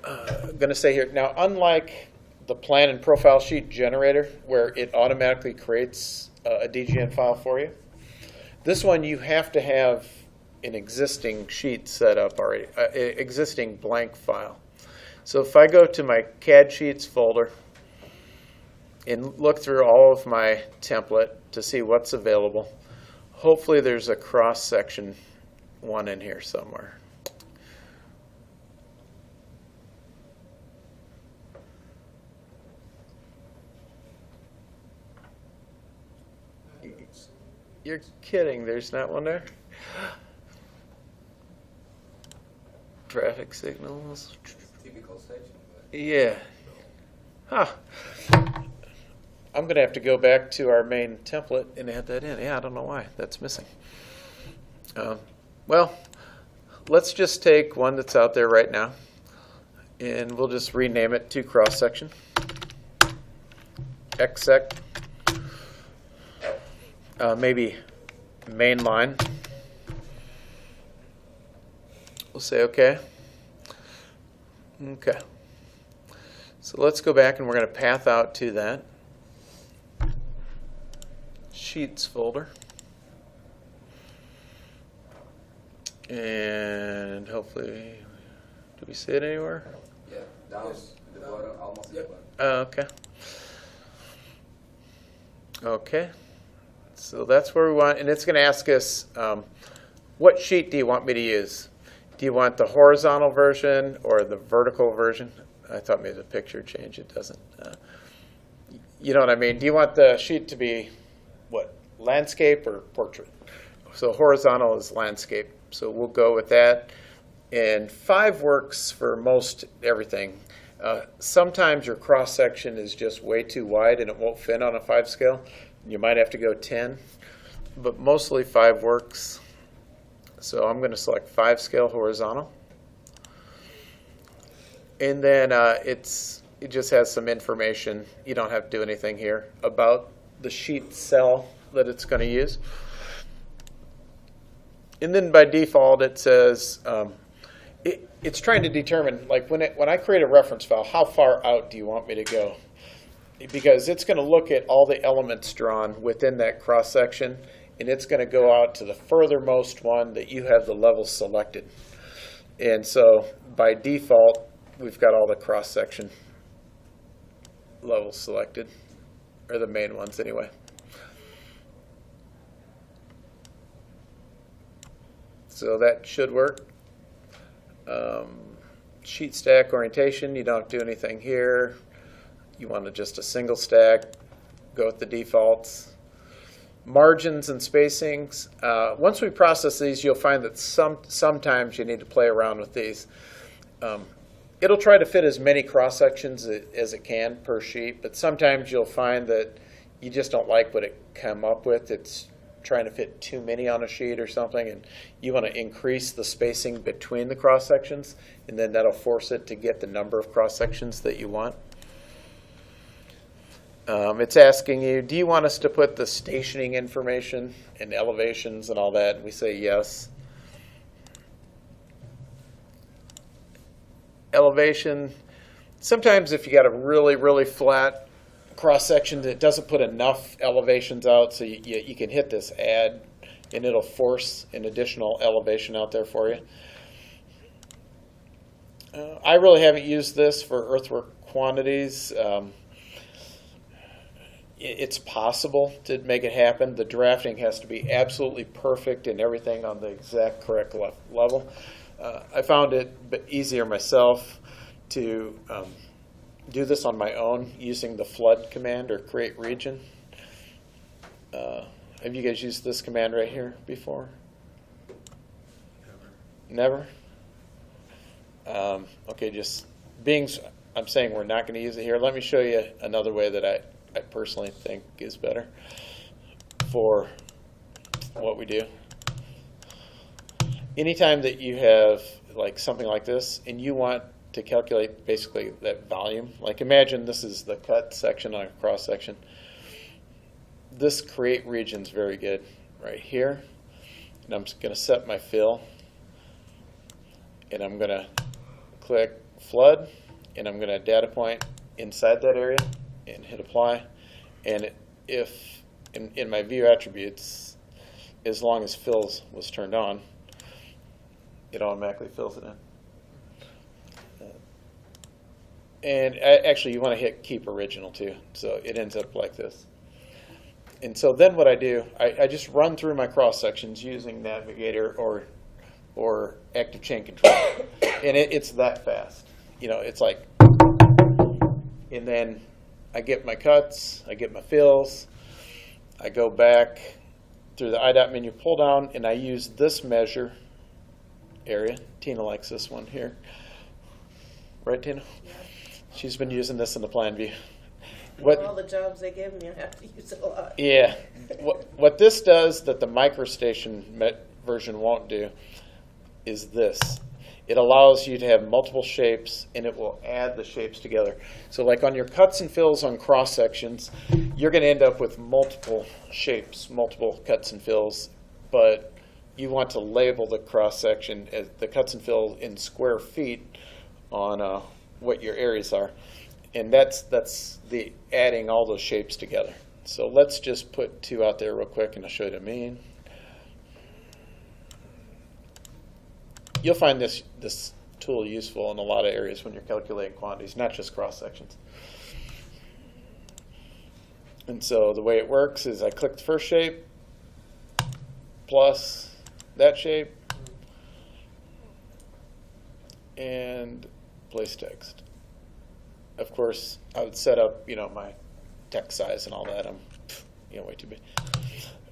going to say here, now unlike the plan and profile sheet generator, where it automatically creates a DGN file for you, this one you have to have an existing sheet set up already, an existing blank file. So if I go to my CAD Sheets folder and look through all of my template to see what's available, hopefully there's a cross-section one in here somewhere. You're kidding, there's not one there? Traffic signals. Typical section. But Yeah. Huh. I'm going to have to go back to our main template and add that in. Yeah, I don't know why. That's missing. Well, let's just take one that's out there right now, and we'll just rename it to cross-section. XSEC. Maybe mainline. We'll say OK. Okay. So let's go back and we're going to path out to that Sheets folder. And hopefully, do we see it anywhere? yeah, down Yes. the bottom, almost at the Yep. bottom. Okay. Okay. So that's where we want, and it's going to ask us, what sheet do you want me to use? Do you want the horizontal version or the vertical version? I thought maybe the picture changed. It doesn't. You know what I mean? Do you want the sheet to be, what, landscape or portrait? So horizontal is landscape. So we'll go with that. And 5 works for most everything. Sometimes your cross section is just way too wide and it won't fit on a 5 scale. You might have to go 10, but mostly 5 works. So I'm going to select 5 scale horizontal. And then it just has some information. You don't have to do anything here about the sheet cell that it's going to use. And then by default it says, it's trying to determine, like when I create a reference file, how far out do you want me to go? Because it's going to look at all the elements drawn within that cross section, and it's going to go out to the furthermost one that you have the level selected. And so by default, we've got all the cross section levels selected, or the main ones anyway. So that should work. sheet stack orientation, you don't do anything here. You want just a single stack, go with the defaults. Margins and spacings. Once we process these, you'll find that sometimes you need to play around with these. It'll try to fit as many cross sections as it can per sheet, but sometimes you'll find that you just don't like what it come up with. It's trying to fit too many on a sheet or something, and you want to increase the spacing between the cross sections, and then that'll force it to get the number of cross sections that you want. It's asking you, do you want us to put the stationing information and elevations and all that? And we say yes. Elevation, sometimes if you got a really, really flat cross section, it doesn't put enough elevations out, so you can hit this add, and it'll force an additional elevation out there for you. I really haven't used this for earthwork quantities. It's possible to make it happen. The drafting has to be absolutely perfect and everything on the exact correct level. I found it easier myself to do this on my own using the flood command or create region. Have you guys used this command right here before? Never? Okay, just being, I'm saying we're not going to use it here. Let me show you another way that I personally think is better for what we do. Anytime that you have like something like this and you want to calculate basically that volume, like imagine this is the cut section on a cross section. This create region is very good right here. And I'm just going to set my fill, and I'm going to click flood, and I'm going to data point inside that area and hit apply. And if in my view attributes, as long as fills was turned on, it automatically fills it in. And actually you want to hit keep original too, so it ends up like this. And so then what I do, I just run through my cross sections using Navigator or Active Chain Control, and it's that fast. You know, it's like, and then I get my cuts, I get my fills, I go back through the IDOT menu pull down, and I use this measure area. Tina likes this one here. Right, Tina? Yeah. She's been using this in the plan view. All the jobs they give me, I have to use it a lot. Yeah. What this does that the MicroStation version won't do is this. It allows you to have multiple shapes, and it will add the shapes together. So like on your cuts and fills on cross sections, you're going to end up with multiple shapes, multiple cuts and fills, but you want to label the cross section as the cuts and fill in square feet on what your areas are. And that's the adding all those shapes together. So let's just put two out there real quick, and I'll show you what I mean. You'll find this tool useful in a lot of areas when you're calculating quantities, not just cross sections. And so the way it works is I click the first shape plus that shape and place text. Of course, I would set up, you know, my text size and all that. I'm, you know, way too big.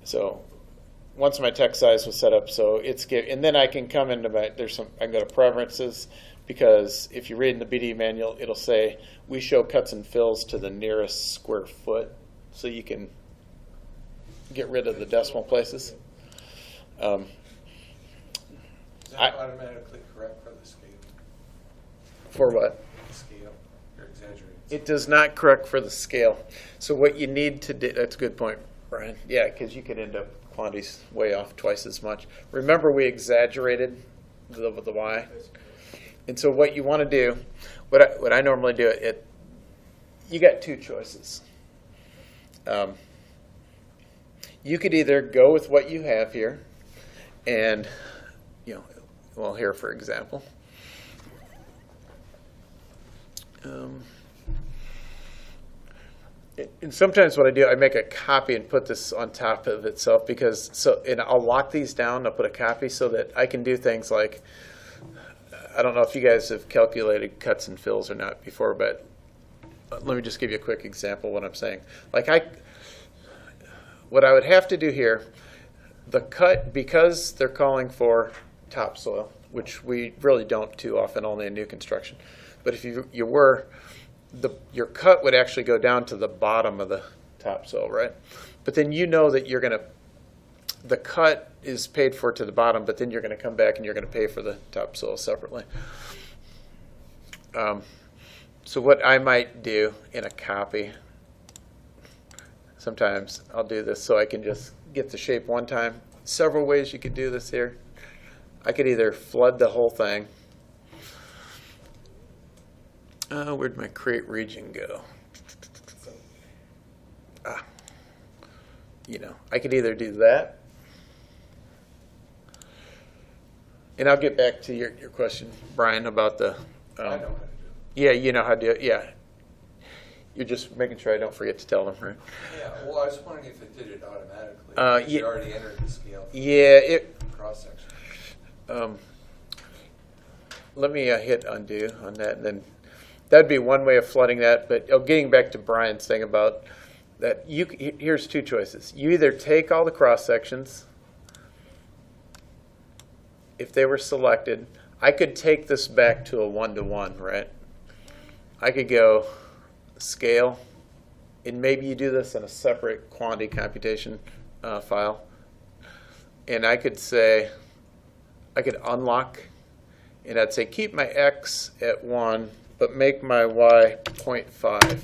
So once my text size was set up, so it's good, and then I can come into my, I can go to preferences, because if you read in the BD manual, it'll say we show cuts and fills to the nearest square foot, so you can get rid of the decimal places. Is that automatically correct for the scale? For what? The scale, you're exaggerating. It does not correct for the scale. So what you need to do, that's a good point, Brian. Yeah, because you could end up quantities way off twice as much. Remember, we exaggerated the Y. And so what you want to do, what I normally do, you got two choices. You could either go with what you have here, and, you know, well, here for example. And sometimes what I do, I make a copy and put this on top of itself, because and I'll lock these down. I'll put a copy so that I can do things like I don't know if you guys have calculated cuts and fills or not before, but let me just give you a quick example of what I'm saying. What I would have to do here, the cut, because they're calling for topsoil, which we really don't too often, only in new construction. But if you were, your cut would actually go down to the bottom of the topsoil, right? But then you know that the cut is paid for to the bottom, but then you're going to come back and you're going to pay for the topsoil separately. So what I might do in a copy, sometimes I'll do this so I can just get the shape one time. Several ways you could do this here. I could either flood the whole thing. Where'd my create region go? I could either do that. And I'll get back to your question, Brian, about the... I know how to do it. Yeah, you know how to do it, yeah. You're just making sure I don't forget to tell them, right? Yeah, well, I was wondering if it did it automatically. Yeah. You already entered the scale. Yeah, Cross section. let me hit undo on that, and then that'd be one way of flooding that. But getting back to Brian's thing about that, here's two choices. You either take all the cross sections, if they were selected. I could take this back to a 1-to-1, right? I could go scale, and maybe you do this in a separate quantity computation file. And I could say, I could unlock, and I'd say keep my X at 1, but make my Y 0.5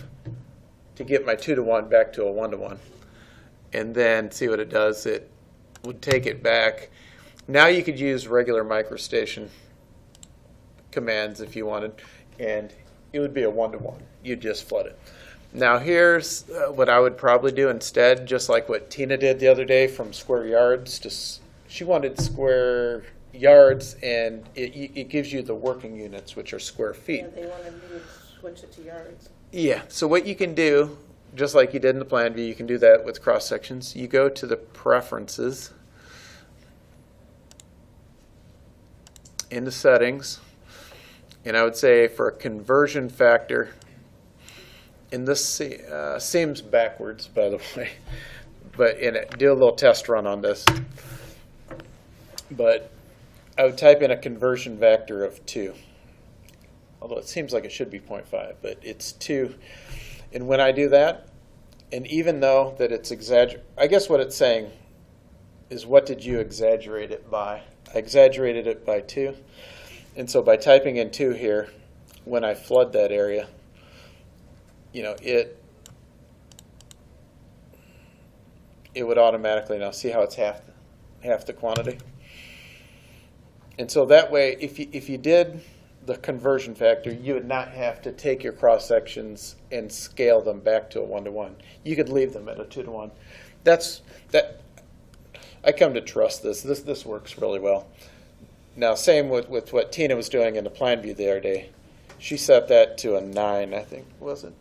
to get my 2-to-1 back to a 1-to-1. And then see what it does. It would take it back. Now you could use regular microstation commands if you wanted, and it would be a 1-to-1. You'd just flood it. Now here's what I would probably do instead, just like what Tina did the other day from square yards to, she wanted square yards, and it gives you the working units, which are square feet. Yeah, they wanted me to switch it to yards. Yeah, so what you can do, just like you did in the plan view, you can do that with cross sections. You go to the preferences, into settings, and I would say for a conversion factor, and this seems backwards, by the way, but do a little test run on this. But I would type in a conversion factor of 2, although it seems like it should be 0.5, but it's 2. And when I do that, and even though that it's I guess what it's saying is, what did you exaggerate it by? I exaggerated it by 2. And so by typing in 2 here, when I flood that area, it would automatically, now see how it's half the quantity? And so that way, if you did the conversion factor, you would not have to take your cross sections and scale them back to a 1-to-1. You could leave them at a 2-to-1. I come to trust this. This works really well. Now, same with what Tina was doing in the plan view the other day. She set that to a 9, I think, was it?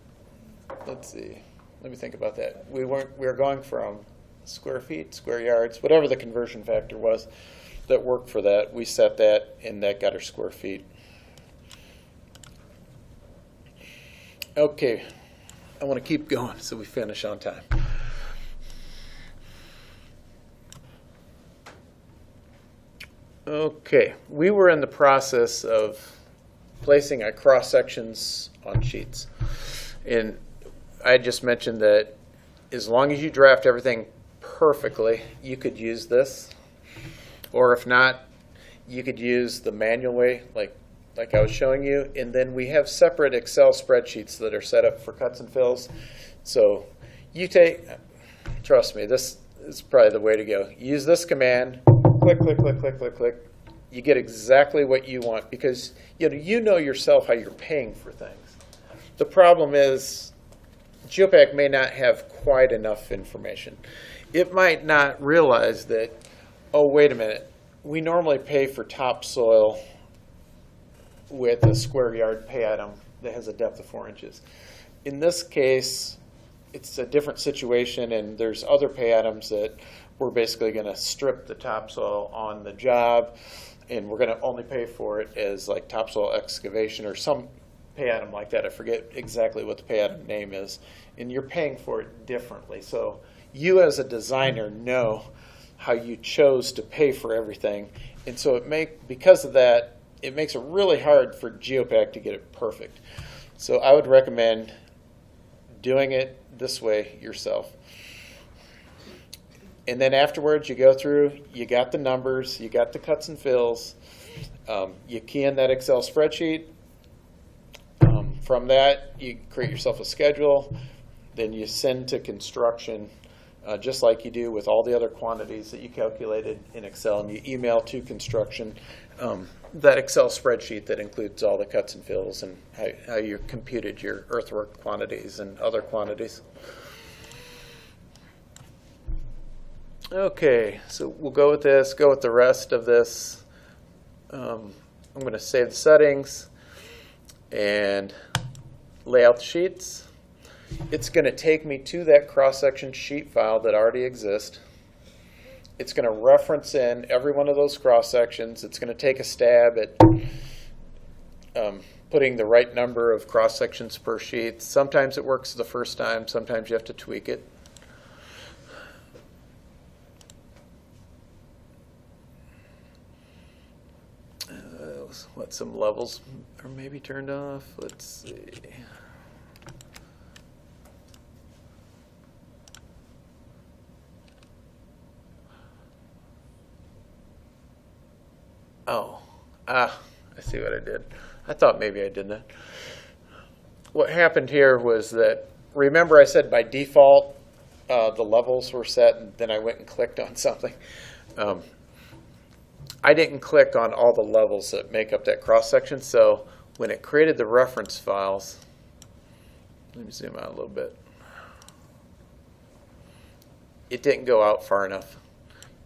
Let's see. Let me think about that. We were going from square feet, square yards, whatever the conversion factor was that worked for that. We set that, and that got her square feet. Okay, I want to keep going so we finish on time. Okay, we were in the process of placing our cross sections on sheets. And I just mentioned that as long as you draft everything perfectly, you could use this. Or if not, you could use the manual way, like I was showing you. And then we have separate Excel spreadsheets that are set up for cuts and fills. So you trust me, this is probably the way to go. Use this command. Click, click, click, click, click, click. You get exactly what you want, because you know yourself how you're paying for things. The problem is Geopak may not have quite enough information. It might not realize that, oh, wait a minute, we normally pay for topsoil with a square yard pay item that has a depth of 4 inches. In this case, it's a different situation, and there's other pay items that we're basically going to strip the topsoil on the job. and we're going to only pay for it as like topsoil excavation or some pay item like that. I forget exactly what the pay item name is, and you're paying for it differently. So you as a designer know how you chose to pay for everything, and so because of that, it makes it really hard for Geopak to get it perfect. So I would recommend doing it this way yourself. And then afterwards, you go through, you got the numbers, you got the cuts and fills, you key in that Excel spreadsheet. From that, you create yourself a schedule, then you send to construction, just like you do with all the other quantities that you calculated in Excel, and you email to construction that Excel spreadsheet that includes all the cuts and fills and how you computed your earthwork quantities and other quantities. Okay, so we'll go with this, go with the rest of this. I'm going to save the settings and lay out the sheets. It's going to take me to that cross-section sheet file that already exists. It's going to reference in every one of those cross-sections. It's going to take a stab at putting the right number of cross-sections per sheet. Sometimes it works the first time, sometimes you have to tweak it. Let some levels are maybe turned off. Let's see. I see what I did. I thought maybe I did that. What happened here was that, remember I said by default the levels were set, and then I went and clicked on something. I didn't click on all the levels that make up that cross-section, so when it created the reference files, let me zoom out a little bit, it didn't go out far enough.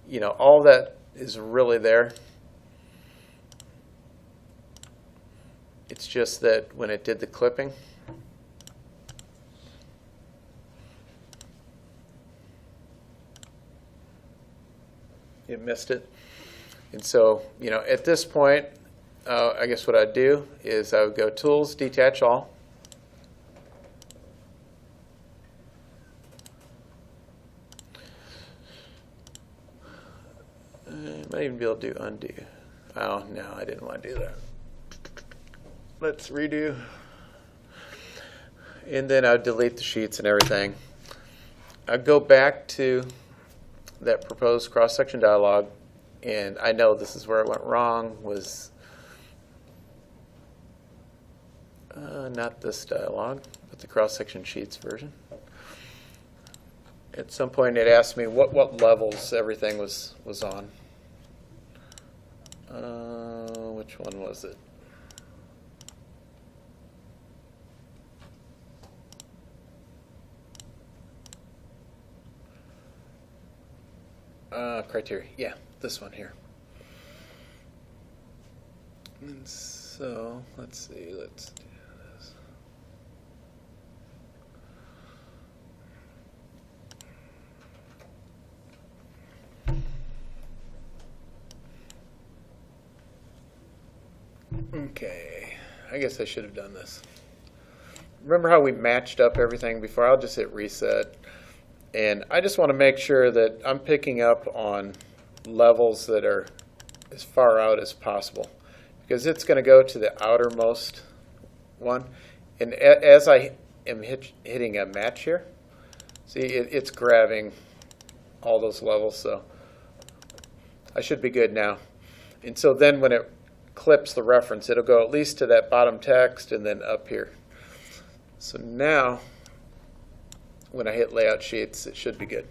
You know, all that is really there. It's just that when it did the clipping, it missed it. And so, you know, at this point, I guess what I'd do is I would go Tools, Detach All. I might even be able to do Undo. Oh, no, I didn't want to do that. Let's redo. And then I'd delete the sheets and everything. I'd go back to that proposed cross-section dialog. And I know this is where it went wrong, was not this dialog, but the cross-section sheets version. At some point it asked me what levels everything was on. Which one was it? Criteria, yeah. This one here. And so, let's see, let's do this. Okay, I guess I should have done this. Remember how we matched up everything before? I'll just hit reset. And I just want to make sure that I'm picking up on levels that are as far out as possible, because it's going to go to the outermost one. And as I am hitting a match here, see, it's grabbing all those levels, so I should be good now. And so then when it clips the reference, it'll go at least to that bottom text and then up here. So now when I hit layout sheets, it should be good.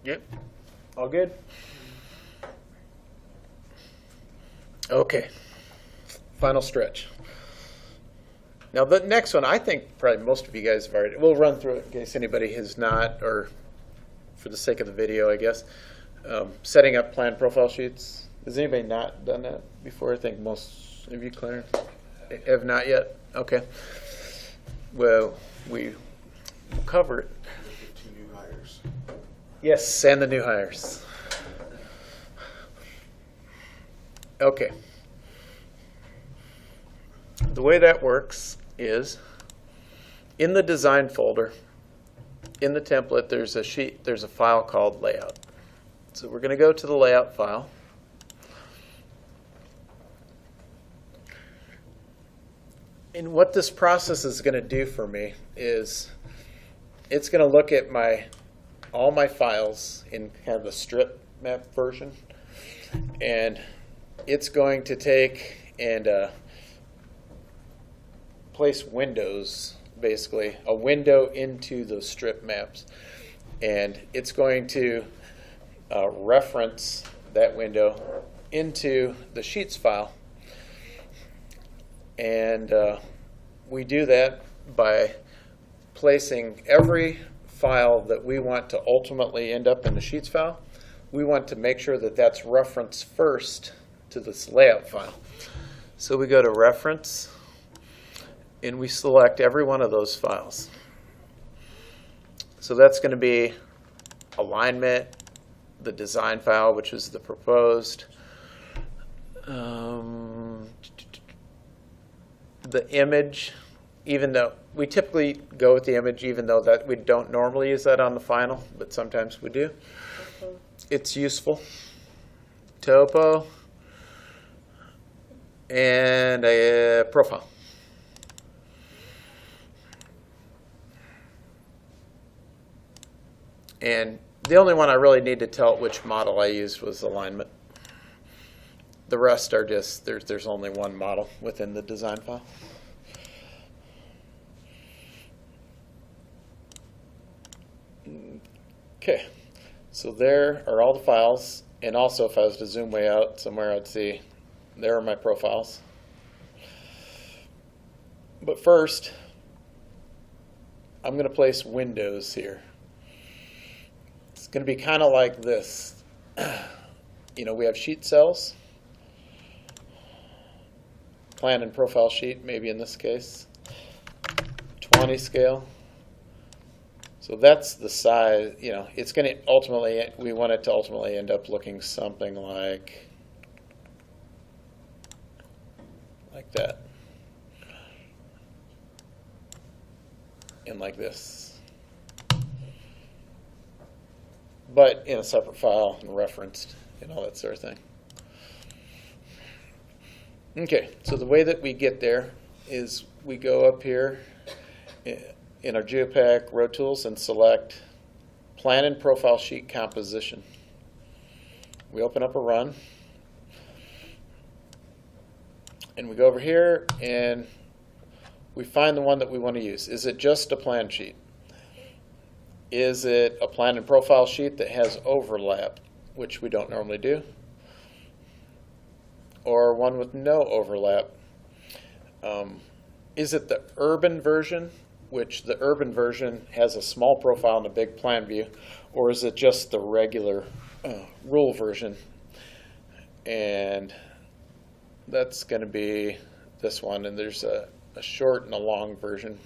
Yep, all good? Okay, final stretch. Now the next one, I think probably most of you guys have already, we'll run through it in case anybody has not, or for the sake of the video, I guess. Setting up plan profile sheets. Has anybody not done that before? I think most of you, Claire, have not yet. Okay. Well, we will cover it. With the 2 new hires. Yes, and the new hires. Okay. The way that works is in the design folder, in the template, there's a file called layout. So we're going to go to the layout file. And what this process is going to do for me is it's going to look at all my files in kind of the strip map version, and it's going to take and place windows, basically a window into those strip maps, and it's going to reference that window into the sheets file. And we do that by placing every file that we want to ultimately end up in the sheets file. We want to make sure that that's referenced first to this layout file. So we go to Reference, and we select every one of those files. So that's going to be alignment, the design file, which is the proposed, the image, even though we typically go with the image, even though that we don't normally use that on the final, but sometimes we do. Topo. It's useful. Topo and a profile. And the only one I really need to tell which model I used was alignment. The rest are just, there's only one model within the design file. Okay, so there are all the files, and also if I was to zoom way out somewhere, I'd see there are my profiles. But first, I'm going to place windows here. It's going to be kind of like this. You know, we have sheet cells, plan and profile sheet, maybe in this case, 20 scale. So that's the size, you know, it's going to ultimately, we want it to ultimately end up looking something like that. And like this. But in a separate file and referenced and all that sort of thing. Okay, so the way that we get there is we go up here in our Geopak Road Tools and select Plan and Profile Sheet Composition. We open up a run, and we go over here and we find the one that we want to use. Is it just a plan sheet? Is it a plan and profile sheet that has overlap, which we don't normally do? Or one with no overlap? Is it the urban version, which the urban version has a small profile and a big plan view? Or is it just the regular rural version? And that's going to be this one, and there's a short and a long version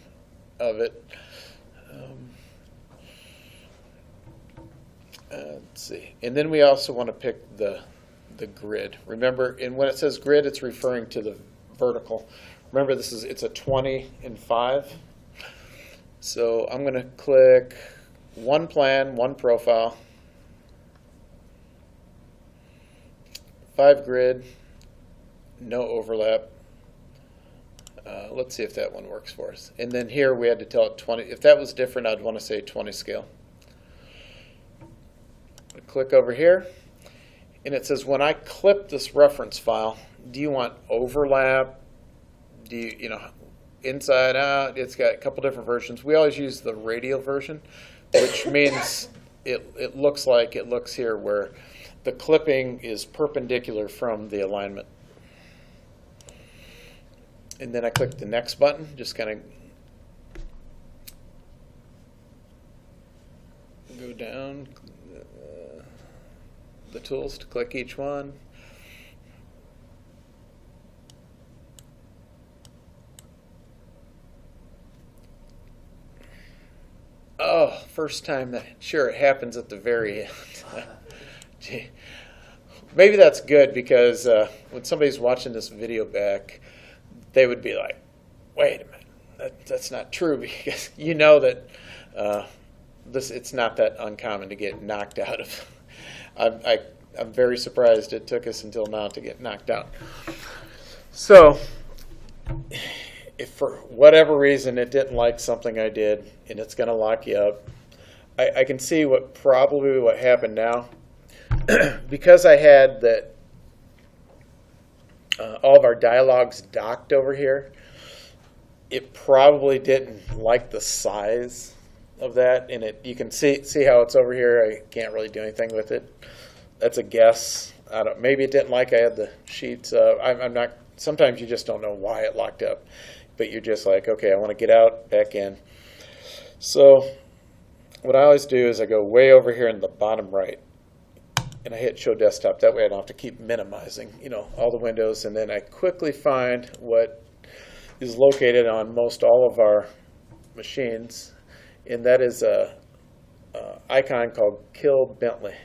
of it. Let's see. And then we also want to pick the grid. Remember, and when it says grid, it's referring to the vertical. Remember, it's a 20 and 5. So I'm going to click one plan, one profile, 5 grid, no overlap. Let's see if that one works for us. And then here we had to tell it 20. If that was different, I'd want to say 20 scale. I click over here, and it says when I clip this reference file, do you want overlap? Do you know, inside out? It's got a couple different versions. We always use the radial version, which means it looks like it looks here, where the clipping is perpendicular from the alignment. And then I click the next button, just kind of go down the tools to click each one. oh, first time that, sure, it happens at the very end. Gee. Maybe that's good because when somebody's watching this video back, they would be like, wait a minute, that's not true, because you know that it's not that uncommon to get knocked out of. I'm very surprised it took us until now to get knocked out. So, if for whatever reason it didn't like something I did and it's going to lock you up, I can see what happened now. Because I had that all of our dialogues docked over here, it probably didn't like the size of that, and you can see how it's over here. I can't really do anything with it. That's a guess. Maybe it didn't like I had the sheets. I'm not. Sometimes you just don't know why it locked up, but you're just like, okay, I want to get out, back in. So what I always do is I go way over here in the bottom right, and I hit show desktop. That way I don't have to keep minimizing, all the windows. And then I quickly find what is located on most all of our machines, and that is a icon called Kill Bentley.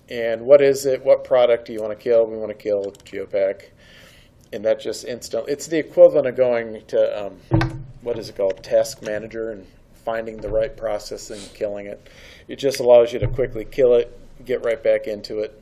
And what is it? What product do you want to kill? We want to kill Geopak. And that just instantly, it's the equivalent of going to, what is it called, Task Manager, and finding the right process and killing it. It just allows you to quickly kill it, get right back into it.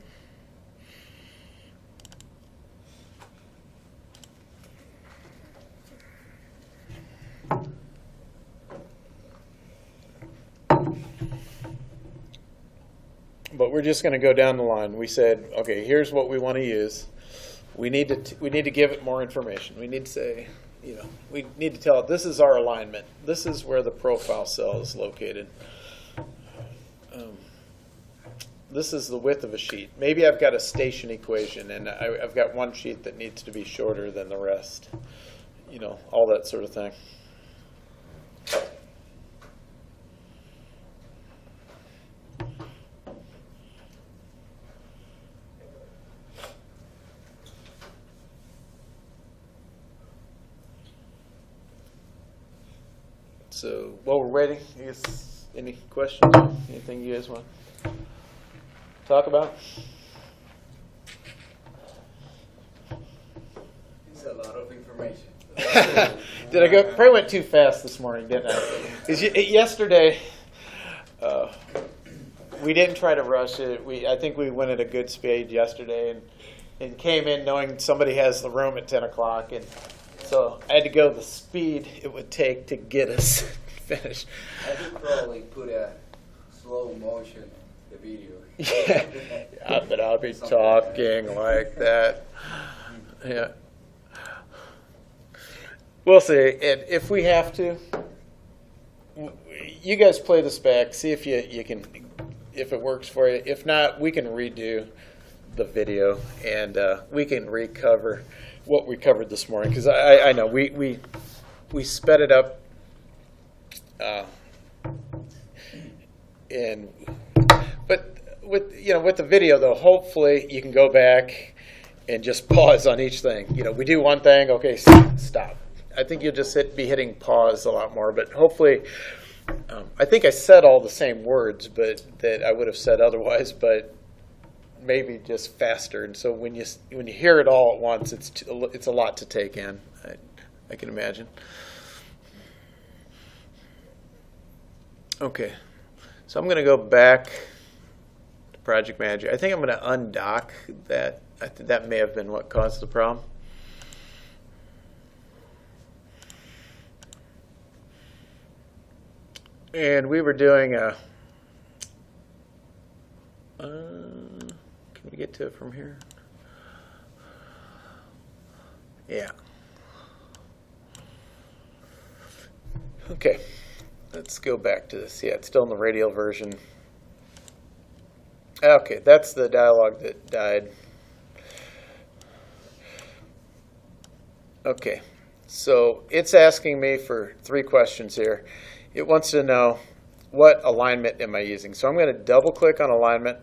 But we're just going to go down the line. We said, okay, here's what we want to use. We need to give it more information. We need to say, we need to tell it this is our alignment. This is where the profile cell is located. This is the width of a sheet. Maybe I've got a station equation, and I've got one sheet that needs to be shorter than the rest. All that sort of thing. So while we're waiting, I guess any questions? Anything you guys want to talk about? It's a lot of information. Did I go? Probably went too fast this morning, didn't I? Because yesterday, we didn't try to rush it. I think we went at a good speed yesterday, and came in knowing somebody has the room at 10 o'clock, and so I had to go the speed it would take to get us finished. I could probably put a slow motion the video. Yeah, but I'll be talking like that. Yeah. We'll see. And if we have to, you guys play this back, see if you can, if it works for you. If not, we can redo the video, and we can recover what we covered this morning, because I know we sped it up, but with the video though, hopefully you can go back and just pause on each thing. We do one thing, okay, stop. I think you'll just be hitting pause a lot more, but hopefully, I think I said all the same words, but that I would have said otherwise, but maybe just faster. And so when you hear it all at once, it's a lot to take in. I can imagine. Okay, so I'm going to go back to Project Manager. I think I'm going to undock that. I think that may have been what caused the problem. And we were doing a. Can we get to it from here? Yeah. Okay. Let's go back to this. Yeah, it's still in the radial version. Okay, that's the dialogue that died. Okay, so it's asking me for 3 questions here. It wants to know, what alignment am I using? So I'm going to double click on alignment,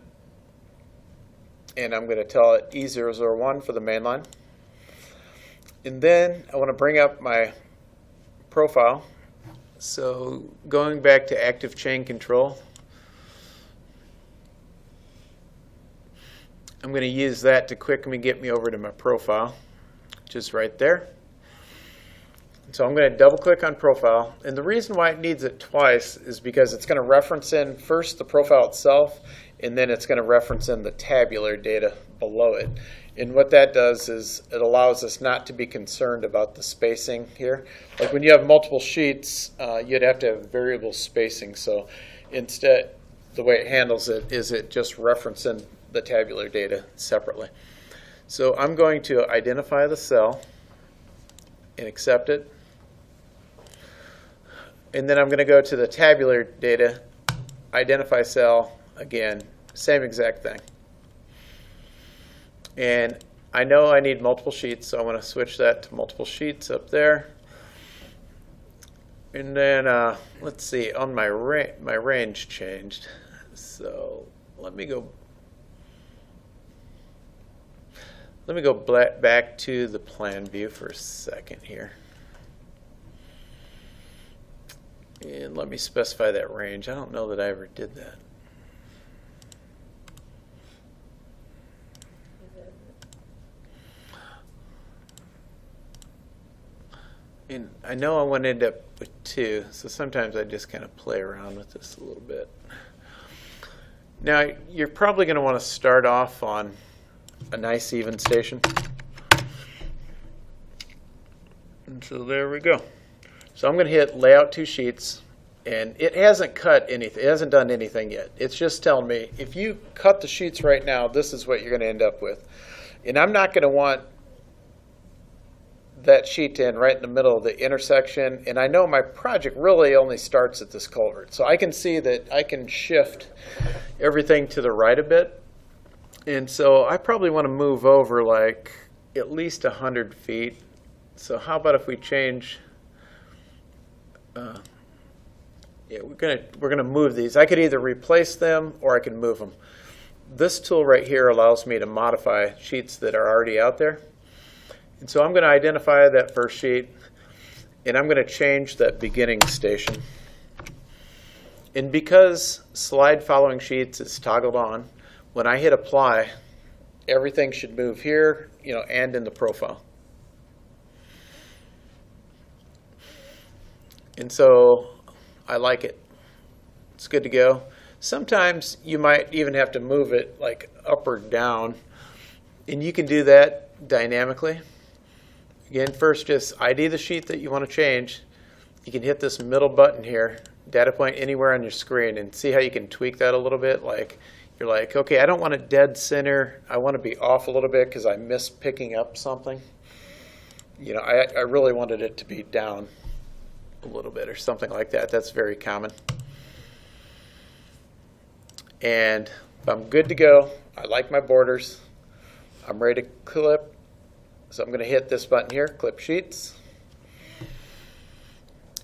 and I'm going to tell it E001 for the main line. And then I want to bring up my profile. So going back to active chain control, I'm going to use that to quickly get me over to my profile, which is right there. So I'm going to double click on profile, and the reason why it needs it twice is because it's going to reference in first the profile itself, and then it's going to reference in the tabular data below it. And what that does is it allows us not to be concerned about the spacing here. Like when you have multiple sheets, you'd have to have variable spacing. So instead, the way it handles it is it just referencing the tabular data separately. So I'm going to identify the cell and accept it. And then I'm going to go to the tabular data, identify cell, again, same exact thing. And I know I need multiple sheets, so I want to switch that to multiple sheets up there. And then let's see, on my range changed. So let me go back to the plan view for a second here. And let me specify that range. I don't know that I ever did that. And I know I want to end up with 2, so sometimes I just kind of play around with this a little bit. Now, you're probably going to want to start off on a nice even station. And so there we go. So I'm going to hit layout 2 sheets, and it hasn't cut anything. It hasn't done anything yet. It's just telling me if you cut the sheets right now, this is what you're going to end up with. And I'm not going to want that sheet in right in the middle of the intersection. And I know my project really only starts at this culvert. So I can see that I can shift everything to the right a bit. And so I probably want to move over like at least 100 feet. So how about if we change, we're gonna move these. I could either replace them or I can move them. This tool right here allows me to modify sheets that are already out there. And so I'm going to identify that first sheet, and I'm going to change that beginning station. And because slide following sheets is toggled on, when I hit apply, everything should move here, and in the profile. And so I like it. It's good to go. Sometimes you might even have to move it like up or down, and you can do that dynamically. Again, first just ID the sheet that you want to change. You can hit this middle button here, data point anywhere on your screen, and see how you can tweak that a little bit. Like you're like, okay, I don't want it dead center. I want to be off a little bit because I missed picking up something. I really wanted it to be down a little bit or something like that. That's very common. And I'm good to go. I like my borders. I'm ready to clip. So I'm going to hit this button here, clip sheets.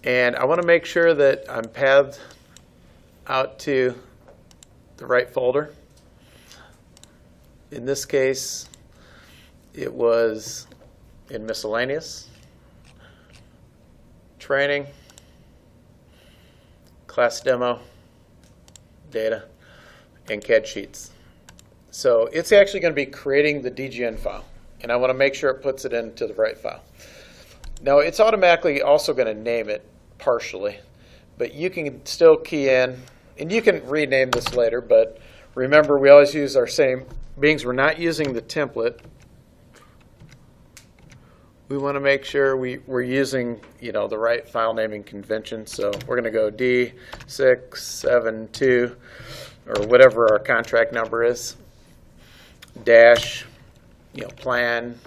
And I want to make sure that I'm pathed out to the right folder. In this case, it was in miscellaneous, training, class demo, data, and CAD sheets. So it's actually going to be creating the DGN file. And I want to make sure it puts it into the right file. Now, it's automatically also going to name it partially, but you can still key in, and you can rename this later, but remember, we always use our same, being we're not using the template, we want to make sure we're using the right file naming convention. So we're going to go D672, or whatever our contract number is, dash, plan,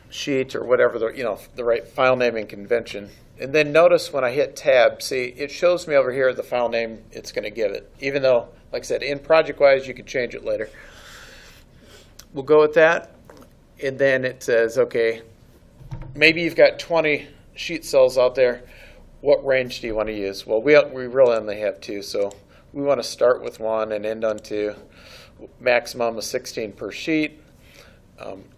sheet, or whatever the right file naming convention. And then notice when I hit tab, see, it shows me over here the file name it's going to give it. Even though, like I said, in project-wise, you can change it later. We'll go with that. And then it says, okay, maybe you've got 20 sheet cells out there. What range do you want to use? Well, we really only have 2, so we want to start with 1 and end on 2. Maximum of 16 per sheet.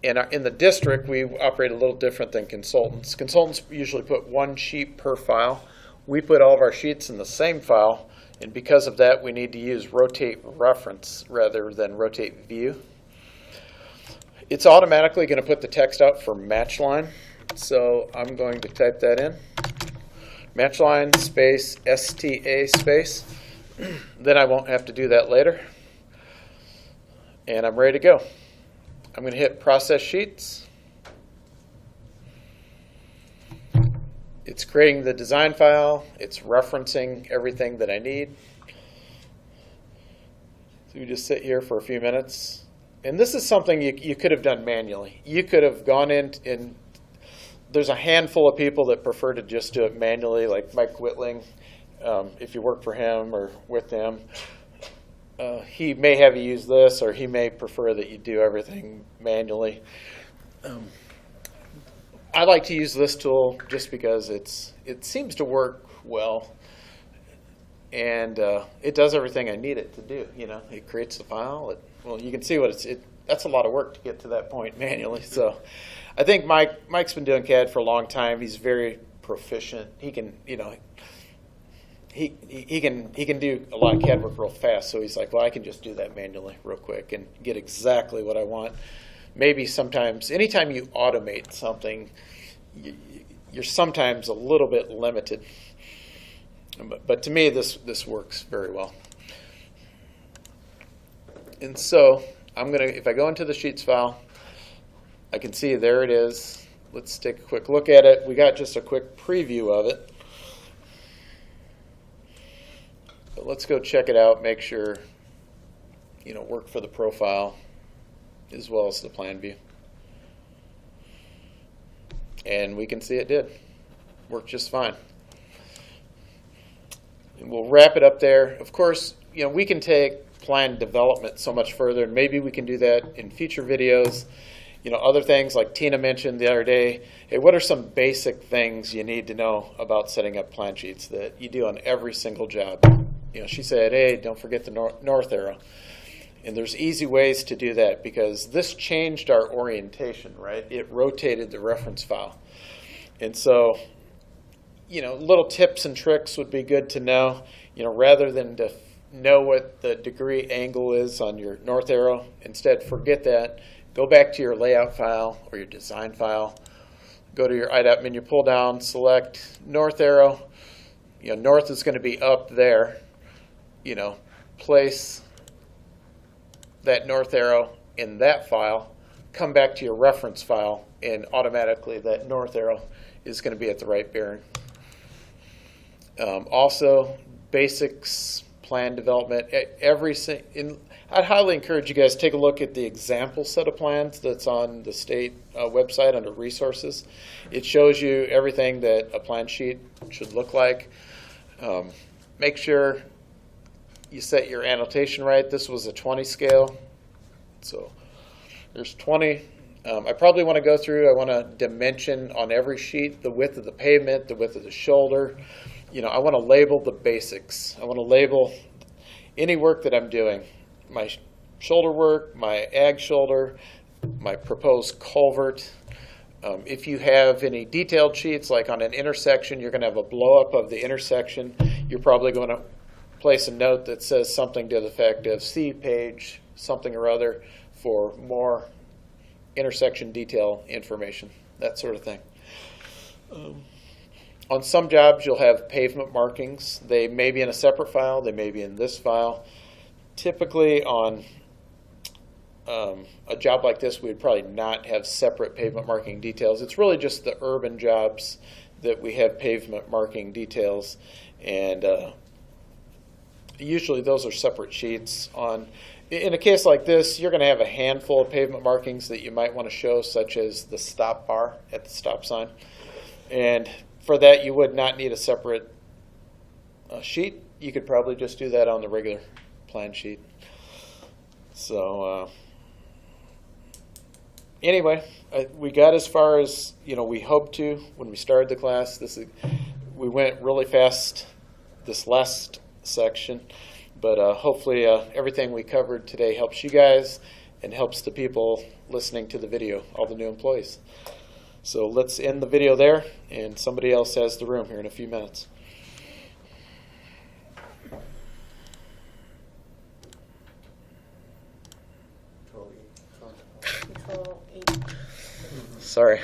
In the district, we operate a little different than consultants. Consultants usually put one sheet per file. We put all of our sheets in the same file, and because of that, we need to use rotate reference rather than rotate view. It's automatically going to put the text out for match line, so I'm going to type that in. Match line space STA space. Then I won't have to do that later. And I'm ready to go. I'm going to hit Process Sheets. It's creating the design file. It's referencing everything that I need. So you just sit here for a few minutes. And this is something you could have done manually. You could have gone in and there's a handful of people that prefer to just do it manually, like Mike Whitling, if you work for him or with him. He may have you use this, or he may prefer that you do everything manually. I like to use this tool just because it seems to work well, and it does everything I need it to do. You know, it creates the file. Well, you can see what that's a lot of work to get to that point manually. So, I think Mike's been doing CAD for a long time. He's very proficient. He can, you know. He can do a lot of CAD work real fast, so he's like, well, I can just do that manually real quick and get exactly what I want. Maybe sometimes, anytime you automate something, you're sometimes a little bit limited. But to me, this works very well. And so if I go into the Sheets file, I can see there it is. Let's take a quick look at it. We got just a quick preview of it. But let's go check it out, make sure, work for the profile as well as the plan view. And we can see it did. Worked just fine. And we'll wrap it up there. Of course, we can take plan development so much further, and maybe we can do that in future videos. Other things like Tina mentioned the other day, hey, what are some basic things you need to know about setting up plan sheets that you do on every single job? She said, hey, don't forget the north arrow. And there's easy ways to do that because this changed our orientation, right? It rotated the reference file. And so, little tips and tricks would be good to know, rather than to know what the degree angle is on your north arrow. Instead, forget that. Go back to your layout file or your design file. Go to your IDOT menu, pull down, select north arrow. North is going to be up there. Place that north arrow in that file, come back to your reference file, and automatically that north arrow is going to be at the right bearing. Also, basics, plan development. I'd highly encourage you guys to take a look at the example set of plans that's on the state website under resources. It shows you everything that a plan sheet should look like. Make sure you set your annotation right. This was a 20 scale. So there's 20. I probably want to go through, I want to dimension on every sheet the width of the pavement, the width of the shoulder. I want to label the basics. I want to label any work that I'm doing. My shoulder work, my ag shoulder, my proposed culvert. If you have any detailed sheets, like on an intersection, you're going to have a blow up of the intersection. You're probably going to place a note that says something to the effect of see page something or other for more intersection detail information, that sort of thing. On some jobs, you'll have pavement markings. They may be in a separate file. They may be in this file. Typically on a job like this, we would probably not have separate pavement marking details. It's really just the urban jobs that we have pavement marking details, and usually those are separate sheets. In a case like this, you're going to have a handful of pavement markings that you might want to show, such as the stop bar at the stop sign. And for that, you would not need a separate sheet. You could probably just do that on the regular plan sheet. So anyway, we got as far as we hoped to when we started the class. We went really fast this last section, but hopefully everything we covered today helps you guys. and helps the people listening to the video, all the new employees. So let's end the video there, and somebody else has the room here in a few minutes. Control 8. Sorry.